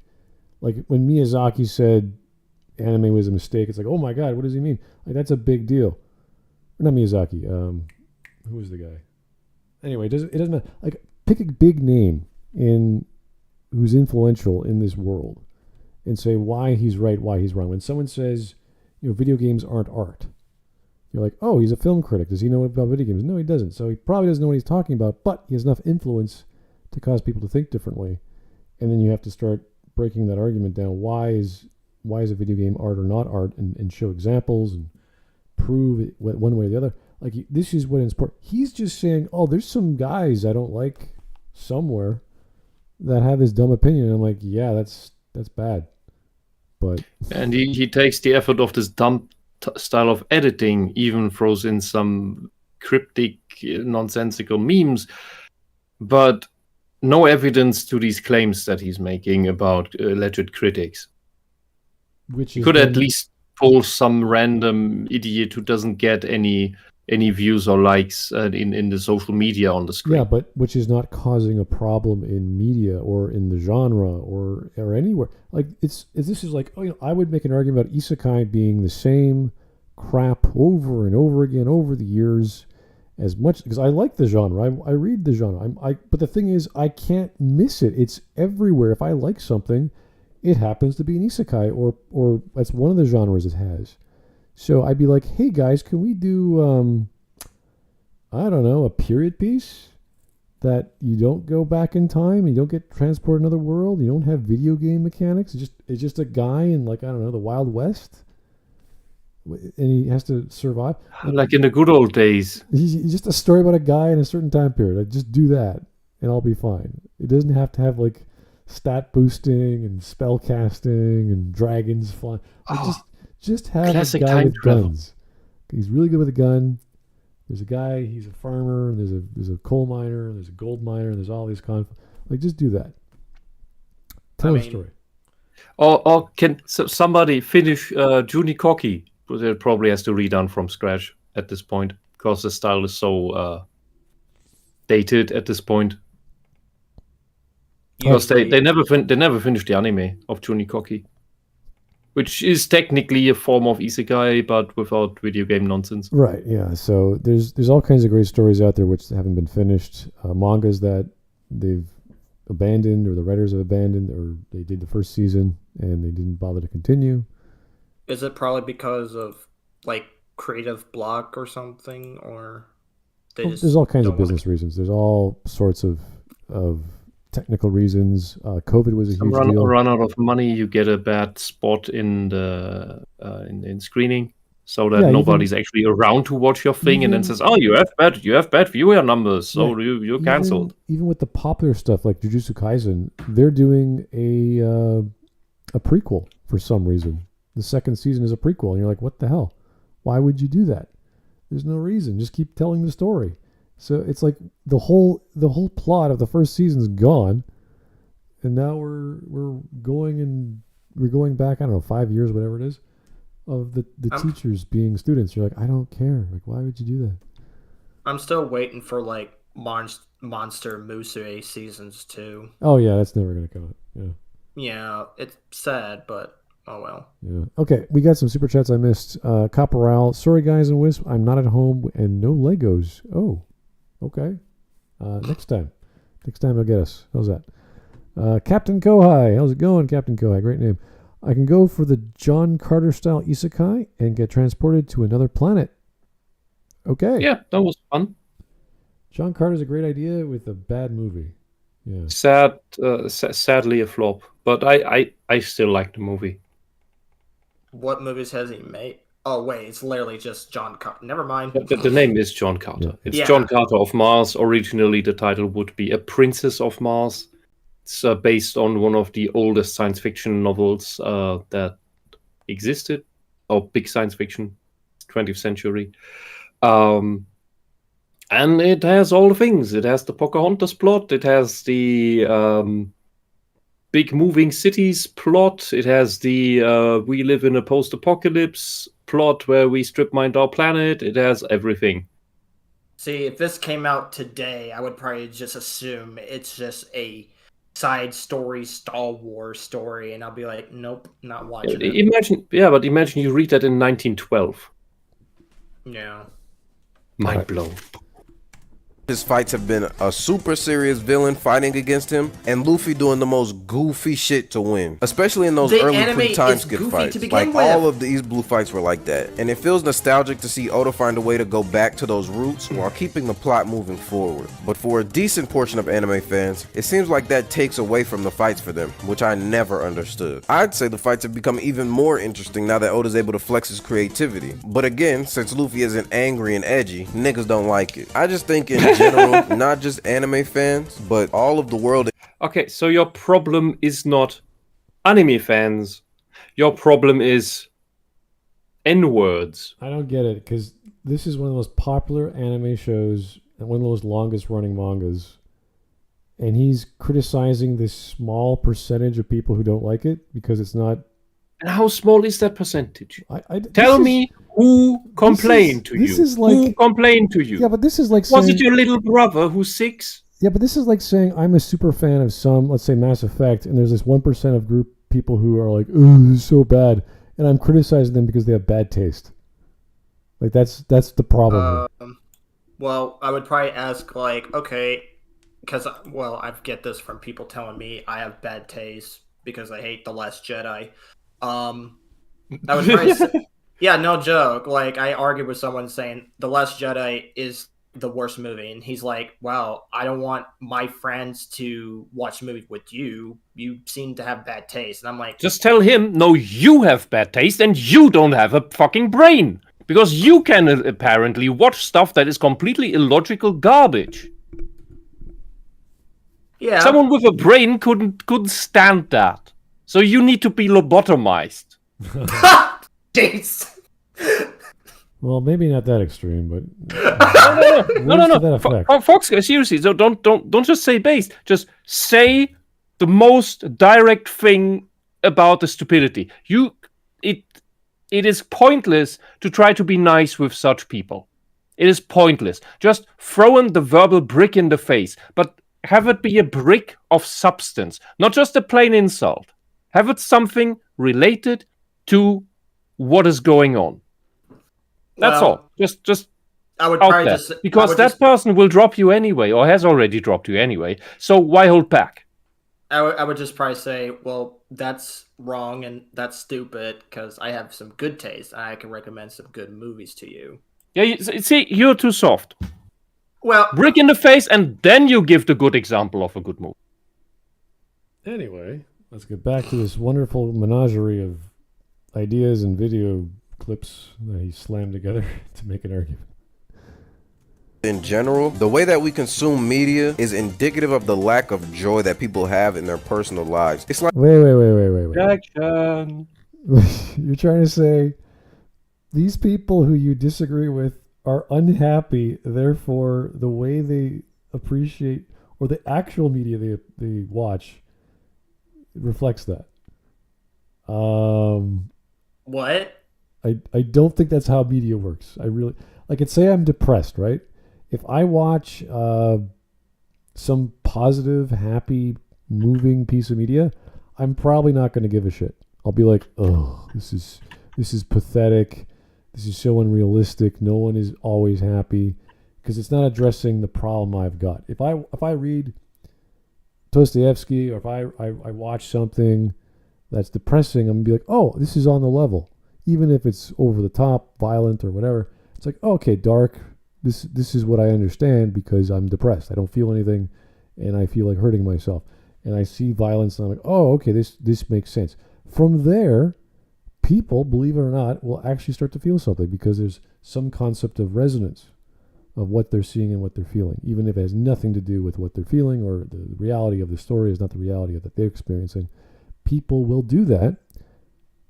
when Miyazaki said anime was a mistake, it's like, oh my god, what does he mean? Like, that's a big deal. Or not Miyazaki. Who was the guy? Anyway, it doesn't matter. Like, pick a big name who's influential in this world, and say why he's right, why he's wrong. When someone says, video games aren't art, you're like, oh, he's a film critic. Does he know about video games? No, he doesn't. So he probably doesn't know what he's talking about, but he has enough influence to cause people to think differently. And then you have to start breaking that argument down. Why is a video game art or not art, and show examples and prove it one way or the other. Like, this is what inspires. He's just saying, oh, there's some guys I don't like somewhere that have this dumb opinion. And I'm like, yeah, that's bad. But and he takes the effort of this dumb style of editing, even throws in some cryptic, nonsensical memes, but no evidence to these claims that he's making about alleged critics. Which he could at least pull some random idiot who doesn't get any views or likes in the social media on the screen. Yeah, but which is not causing a problem in media or in the genre or anywhere. Like, this is like, I would make an argument about isekai being the same crap over and over again over the years, as much because I like the genre. I read the genre. But the thing is, I can't miss it. It's everywhere. If I like something, it happens to be an isekai, or that's one of the genres it has. So I'd be like, hey guys, can we do, I don't know, a period piece that you don't go back in time, you don't get transported to another world, you don't have video game mechanics, it's just a guy in, like, I don't know, the Wild West, and he has to survive. Like in the good old days. He's just a story about a guy in a certain time period. Like, just do that, and I'll be fine. It doesn't have to have, like, stat boosting and spell casting and dragons flying. Like, just have a guy with guns. He's really good with a gun. There's a guy, he's a farmer, and there's a coal miner, and there's a gold miner, and there's all these conflicts. Like, just do that. Tell a story. Or can somebody finish Junikoki? It probably has to redone from scratch at this point, because the style is so dated at this point. Because they never finished the anime of Junikoki, which is technically a form of isekai, but without video game nonsense. Right, yeah. So there's all kinds of great stories out there which haven't been finished. Mangas that they've abandoned, or the writers have abandoned, or they did the first season and they didn't bother to continue. Is it probably because of, like, creative block or something, or there's all kinds of business reasons. There's all sorts of technical reasons. COVID was a huge deal. Run out of money, you get a bad spot in the in screening, so that nobody's actually around to watch your thing, and then says, "Oh, you have bad viewer numbers, so you're cancelled." Even with the popular stuff like Jujutsu Kaisen, they're doing a prequel for some reason. The second season is a prequel, and you're like, "What the hell? Why would you do that?" There's no reason. Just keep telling the story. So it's like the whole plot of the first season's gone, and now we're going back, I don't know, 5 years, whatever it is, of the teachers being students. You're like, I don't care. Like, why would you do that? I'm still waiting for, like, Monster Musume seasons 2. Oh yeah, that's never gonna come out. Yeah. Yeah, it's sad, but oh well. Yeah. Okay, we got some super chats I missed. Caporal, sorry guys and Wisp, I'm not at home and no Legos. Oh. Okay. Next time you'll get us. How's that? Captain Kohai. How's it going, Captain Kohai? Great name. I can go for the John Carter style isekai and get transported to another planet. Okay. Yeah, that was fun. John Carter's a great idea with a bad movie. Yeah. Sadly a flop. But I still like the movie. What movies has he made? Oh wait, it's literally just John Carter. Never mind. The name is John Carter. Yeah. It's Yeah. John Carter of Mars. Originally, the title would be A Princess of Mars. It's based on one of the oldest science fiction novels that existed, or big science fiction, 20th century. And it has all the things. It has the Pocahontas plot. It has the big moving cities plot. It has the we live in a post-apocalypse plot where we strip mined our planet. It has everything. See, if this came out today, I would probably just assume it's just a side story, Star Wars story, and I'll be like, nope, not watching it. Imagine you read that in 1912. Yeah. Mind blown. His fights have been a super serious villain fighting against him, and Luffy doing the most goofy shit to win. Especially in those The early anime pre-time is skip goofy fights. to begin Like with. all of these blue fights were like that. And it feels nostalgic to see Oda find a way to go back to those roots while keeping the plot moving forward. But for a decent portion of anime fans, it seems like that takes away from the fights for them, which I never understood. I'd say the fights have become even more interesting now that Oda's able to flex his creativity. But again, since Luffy isn't angry and edgy, niggas don't like it. I just think in general, not just anime fans, but all of the world. Okay, so your problem is not anime fans. Your problem is N-words. I don't get it, because this is one of the most popular anime shows and one of the most longest running mangas. And he's criticizing this small percentage of people who don't like it because it's not. And how small is that percentage? Tell me who complained to you. This is like, who complained to you? Yeah, but this is like Was saying, it your little brother who's 6? Yeah, but this is like saying I'm a super fan of some, let's say, Mass Effect, and there's this 1% of group people who are like, "Oh, this is so bad," and I'm criticizing them because they have bad taste. Like that's the problem. Well, I would probably ask like, okay, because I get this from people telling me I have bad taste because I hate The Last Jedi. I would probably say, yeah, no joke. Like I argued with someone saying The Last Jedi is the worst movie, and he's like, well, I don't want my friends to watch a movie with you. You seem to have bad taste. And I'm like, just tell him, no, you have bad taste and you don't have a fucking brain. Because you can apparently watch stuff that is completely illogical garbage. yeah. Someone with a brain couldn't stand that. So you need to be lobotomized. Jeez. Well, maybe not that extreme, but no. Fox, seriously, so don't just say based. Just say the most direct thing about the stupidity. It is pointless to try to be nice with such people. It is pointless. Just throw in the verbal brick in the face, but have it be a brick of substance, not just a plain insult. Have it something related to what is going on. That's all. Just I would out probably there. just Because that person will drop you anyway, or has already dropped you anyway. So why hold back? I would just probably say, well, that's wrong and that's stupid because I have some good taste. I can recommend some good movies to you. Yeah, see, you're too soft. Well, brick in the face, and then you give the good example of a good movie. Anyway, let's get back to this wonderful menagerie of ideas and video clips that he slammed together to make an argument. In general, the way that we consume media is indicative of the lack of joy that people have in their personal lives. It's like Wait. Jackson. You're trying to say these people who you disagree with are unhappy, therefore the way they appreciate or the actual media they watch reflects that. what? I don't think that's how media works. I really like it. Say I'm depressed, right? If I watch some positive, happy, moving piece of media, I'm probably not going to give a shit. I'll be like, oh, this is pathetic. This is so unrealistic. No one is always happy because it's not addressing the problem I've got. If I read Dostoevsky or if I watch something that's depressing, I'm going to be like, oh, this is on the level. Even if it's over the top, violent or whatever. It's like, oh, okay, dark. This is what I understand because I'm depressed. I don't feel anything. and I feel like hurting myself. And I see violence, and I'm like, oh, okay, this makes sense. From there, people, believe it or not, will actually start to feel something because there's some concept of resonance of what they're seeing and what they're feeling, even if it has nothing to do with what they're feeling or the reality of the story is not the reality that they're experiencing. People will do that,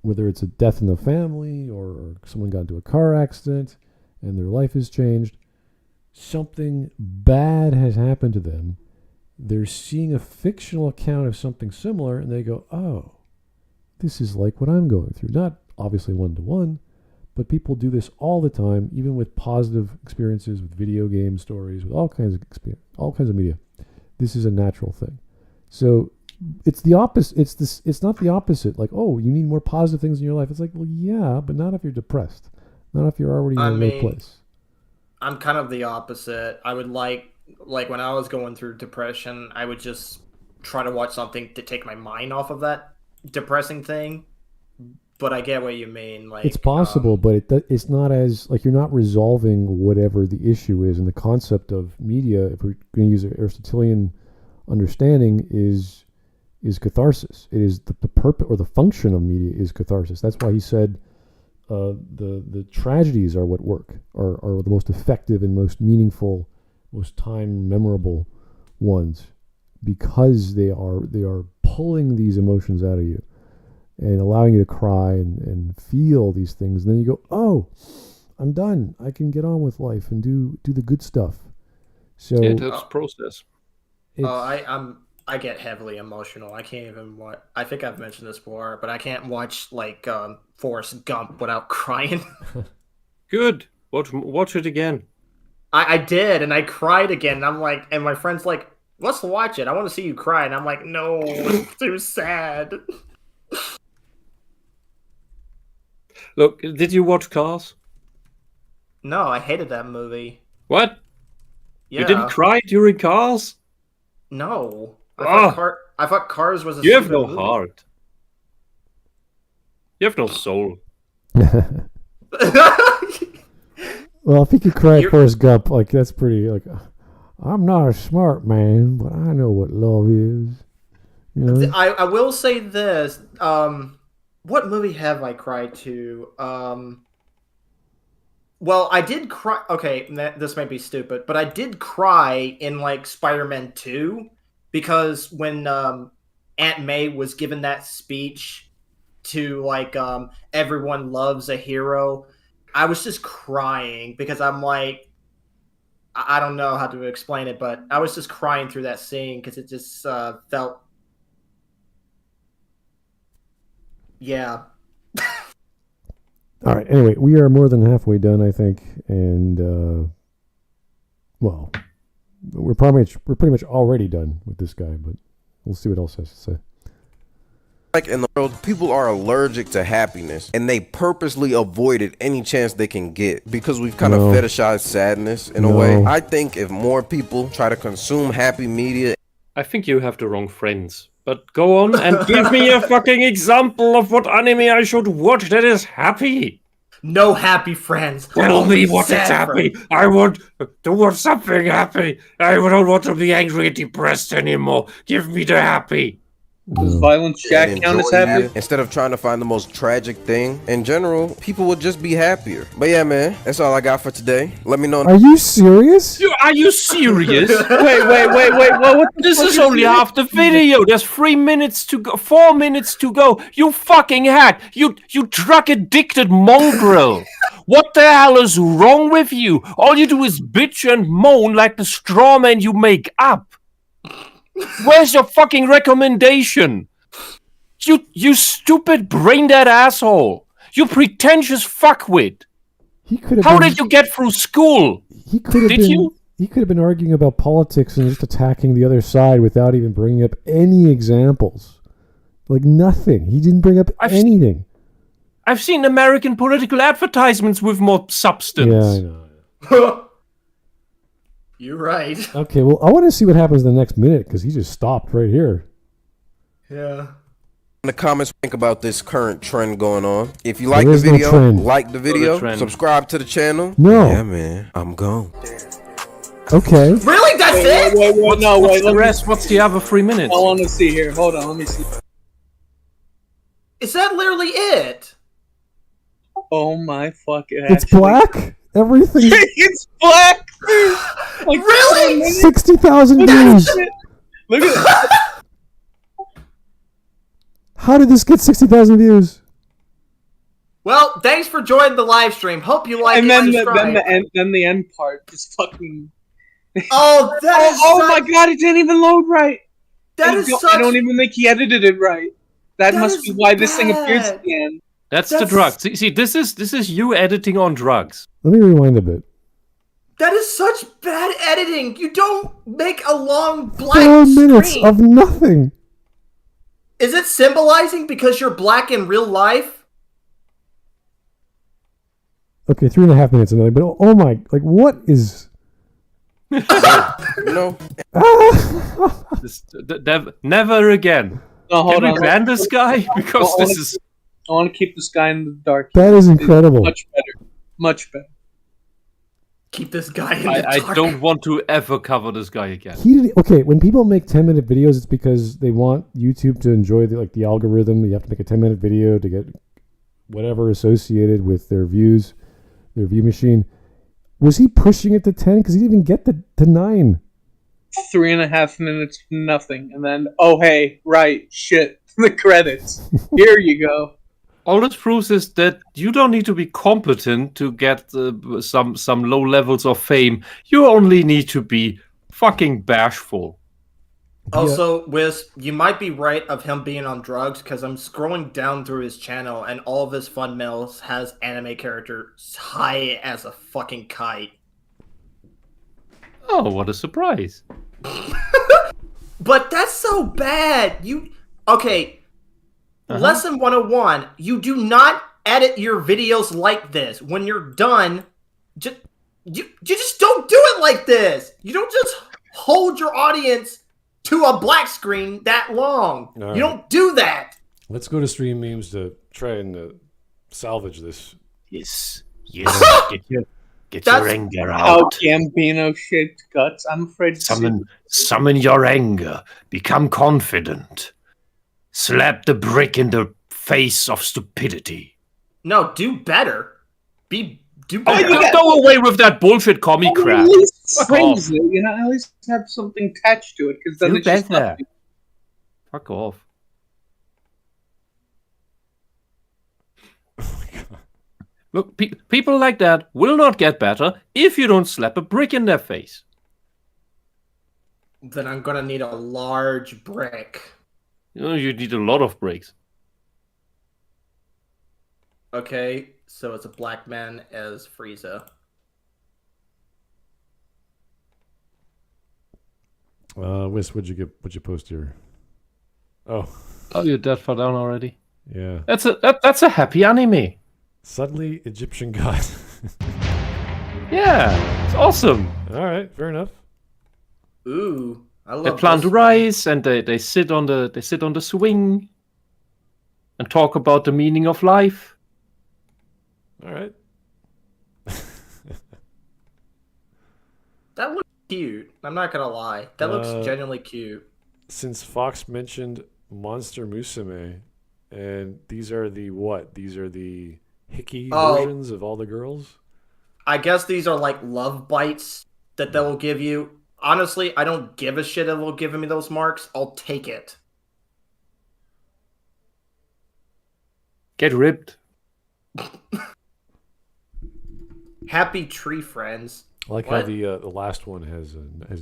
whether it's a death in the family or someone got into a car accident and their life has changed. Something bad has happened to them. They're seeing a fictional account of something similar, and they go, oh, this is like what I'm going through. Not obviously one-to-one, but people do this all the time, even with positive experiences, with video game stories, with all kinds of media. This is a natural thing. So it's the opposite. It's not the opposite. Like, oh, you need more positive things in your life. It's like, well, yeah, but not if you're depressed. Not if you're already in a low place. I'm kind of the opposite. I would like when I was going through depression, I would just try to watch something to take my mind off of that depressing thing. But I get what you mean. Like, it's possible, but it's not as, like, you're not resolving whatever the issue is. And the concept of media, if we're going to use an Aristotelian understanding, is catharsis. It is the purpose or the function of media is catharsis. That's why he said the tragedies are what work, are the most effective and most meaningful, most time memorable ones, because they are pulling these emotions out of you and allowing you to cry and feel these things. And then you go, oh, I'm done. I can get on with life and do the good stuff. So it helps process. I get heavily emotional. I can't even watch. I think I've mentioned this before, but I can't watch like Forrest Gump without crying. Good. Watch it again. I did, and I cried again. And I'm like, and my friend's like, let's watch it. I want to see you cry. And I'm like, no, it's too sad. Look, did you watch Cars? No, I hated that movie. What? Yeah. You didn't cry during Cars? No. I thought Cars was a You have no movie. heart. You have no soul. Well, if you could cry at Forrest Gump, like, that's pretty, like, I'm not a smart man, but I know what love is. You know? I will say this. What movie have I cried to? Well, I did cry. Okay, this might be stupid, but I did cry in, like, Spider-Man 2, because when Aunt May was given that speech to, like, everyone loves a hero, I was just crying because I'm like, I don't know how to explain it, but I was just crying through that scene because it just felt, yeah. All right. Anyway, we are more than halfway done, I think, and well, we're pretty much already done with this guy, but we'll see what else he has to say. Like, in the world, people are allergic to happiness, and they purposely avoid it any chance they can get because we've kind of fetishized sadness in a way. I think if more people try to consume happy media, I think you have the wrong friends. But go on and give me a fucking example of what anime I should watch that is happy. No happy friends. Tell me what is happy. I want to watch something happy. I don't want to be angry and depressed anymore. Give me the happy. Does Violence Jack count as happy? Instead of trying to find the most tragic thing, in general, people would just be happier. But yeah, man, that's all I got for today. Let me know. Are you serious? Are you serious? wait. What? This is only half the video. There's 3 minutes to go. 4 minutes to go. You fucking hack. You drug-addicted mongrel. What the hell is wrong with you? All you do is bitch and moan like the straw man you make up. Where's your fucking recommendation? You stupid brain-dead asshole. You pretentious fuckwit. How did you get through school? He could have been arguing about politics and just attacking the other side without even bringing up any examples. Like, nothing. He didn't bring up anything. I've seen American political advertisements with more substance. Yeah, I know. You're right. Okay, well, I want to see what happens in the next minute because he just stopped right here. Yeah. In the comments, think about this current trend going on. If you like the video, like the video, subscribe to the channel. No. Yeah, man, I'm gone. Okay. Really? That's it? What's the rest? What's the other 3 minutes? I want to see here. Hold on, let me see. Is that literally it? Oh my fuck! It's black. Everything. It's black. Like, Really? 60,000 views. Look at that. How did this get 60,000 views? Well, thanks for joining the live stream. Hope you like And it. then the end part just fucking. Oh, that is Oh such, my god! It didn't even load right. that is such. I don't even think he edited it right. That must is be why this thing appears bad. at the end. That's the That's- drugs. See, this is you editing on drugs. Let me rewind a bit. That is such bad editing. You don't make a long blank 4 minutes screen. of nothing. Is it symbolizing because you're black in real life? Okay, 3.5 minutes another. But oh my, like what is? You know, Never again. No, hold Can we on. ban this guy? Because this is. I want to keep this guy in the dark. That is incredible. Much better. Much better. Keep this guy in the I dark. don't want to ever cover this guy again. He did okay. When people make 10-minute videos, it's because they want YouTube to enjoy the algorithm. You have to make a 10-minute video to get whatever associated with their views, their view machine. Was he pushing it to 10? Because he didn't even get to 9. 3.5 minutes, nothing, and then hey, right, shit, the credits. Here you go. All this proves is that you don't need to be competent to get some low levels of fame. You only need to be fucking bashful. Also, Wisp, you might be right of him being on drugs because I'm scrolling down through his channel and all of his thumbnails has anime characters high as a fucking kite. Oh, what a surprise. But that's so bad. Lesson 101, you do not edit your videos like this. When you're done, you just don't do it like this. You don't just hold your audience to a black screen that long. All right. You don't do that. Let's go to Stream Memes to try and salvage this. Yes. Get your That's- anger Oh, out. Gambino-shaped guts. I'm afraid to Summon your anger. Become confident. Slap the brick in the face of stupidity. No, do better. Do Oh, better. go away with that bullshit commie crap. At least Fuck phrase it, at least have something attached to it, because then Do it's just better. nothing. Fuck off. Look, people like that will not get better if you don't slap a brick in their face. Then I'm gonna need a large brick. You need a lot of bricks. Okay, so it's a black man as Frieza. Wisp, what'd you post here? Oh, Oh, you're that far down already? yeah. That's a happy anime. Suddenly Egyptian god. Yeah, it's awesome. All right, fair enough. Ooh, I love They plant this. rice and they sit on the swing and talk about the meaning of life. All right. That looks cute. I'm not gonna lie. That looks genuinely cute. Since Fox mentioned Monster Musume, and these are the what? These are the hickey versions of all the girls? I guess these are like love bites that they will give you. Honestly, I don't give a shit if they'll give me those marks. I'll take it. Get ripped. Happy tree friends. I like What? how the last one has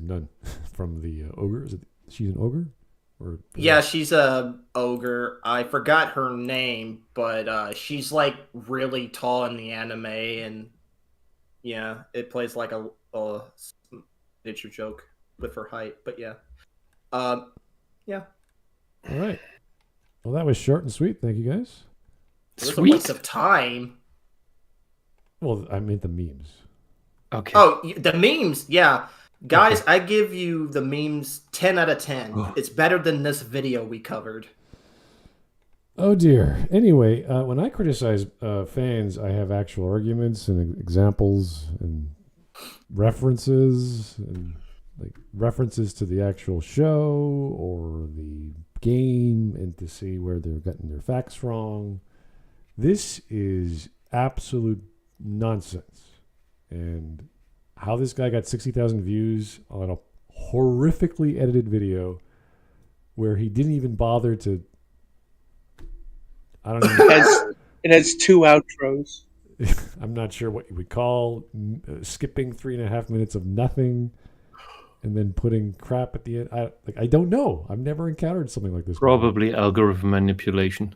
none from the ogre. Is it? She's an ogre, or Yeah, she's a ogre. I forgot her name, but she's like really tall in the anime, and yeah, it plays like a nature joke with her height. But yeah, yeah, All right. Well, that was short and sweet. Thank you, guys. it was a Sweet. waste of time. Well, I meant the memes. Okay. Oh, the memes, yeah. Guys, I give you the memes 10 out of 10. It's better than this video we covered. Oh dear. Anyway, when I criticize fans, I have actual arguments and examples and references and like references to the actual show or the game, and to see where they're getting their facts wrong. This is absolute nonsense. And how this guy got 60,000 views on a horrifically edited video where he didn't even bother to. I don't know. It has 2 outros. I'm not sure what you would call skipping 3.5 minutes of nothing and then putting crap at the end. I don't know. I've never encountered something like this. Probably algorithm manipulation.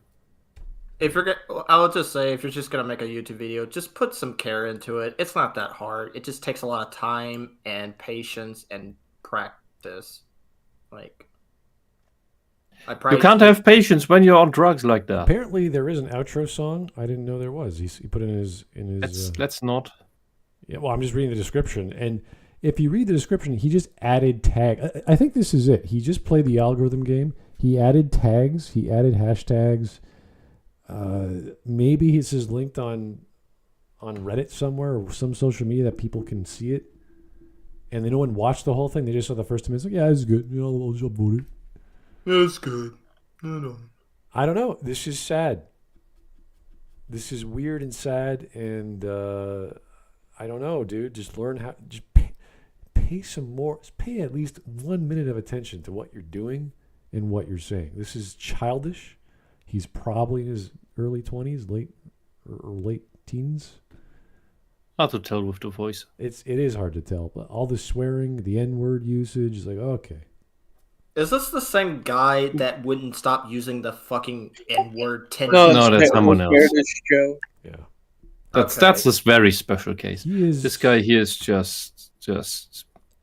I'll just say, if you're just gonna make a YouTube video, just put some care into it. It's not that hard. It just takes a lot of time and patience and practice. Like, You can't have patience when you're on drugs like that. Apparently, there is an outro song. I didn't know there was. He put it in his. Let's not. Yeah, well, I'm just reading the description, and if you read the description, he just added tag. I think this is it. He just played the algorithm game. He added tags. He added hashtags. Maybe this is linked on Reddit somewhere or some social media that people can see it. And no one watched the whole thing. They just saw the first 2 minutes. Like, yeah, it's good. You know, I'll just upvote it. it's good. I don't know. This is sad. This is weird and sad, and I don't know, dude. Just learn how. Just pay some more. Pay at least 1 minute of attention to what you're doing and what you're saying. This is childish. He's probably in his early 20s, late teens. Hard to tell with the voice. It is hard to tell, but all the swearing, the N-word usage is like, okay. Is this the same guy that wouldn't stop using the fucking N-word 10 No, that's someone else. Joe. Yeah. That's this very special case. This guy here is just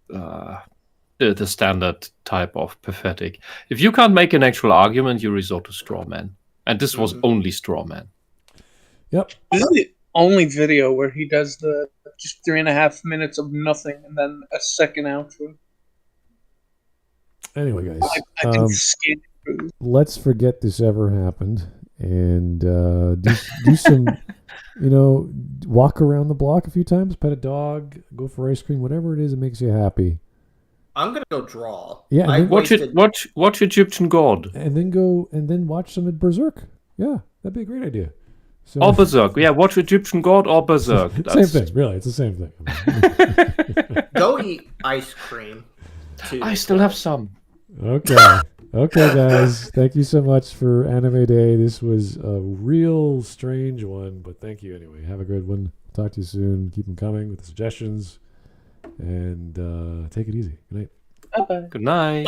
the standard type of pathetic. If you can't make an actual argument, you resort to straw man. And this was only straw man. Yep. This is the only video where he does the just 3.5 minutes of nothing and then a second outro. Anyway, guys, I think skin through. let's forget this ever happened and do some, walk around the block a few times, pet a dog, go for ice cream, whatever it is that makes you happy. I'm gonna go draw. Yeah, watch Egyptian God, and then watch some of Berserk. Yeah, that'd be a great idea. So, or Berserk. Yeah, watch Egyptian God or Berserk. Same thing, really. It's the same thing. Go eat ice cream. Too. I still have some. Okay, guys. Thank you so much for Anime Day. This was a real strange one, but thank you anyway. Have a good one. Talk to you soon. Keep them coming with the suggestions, and take it easy. Good night. Bye-bye. Good night.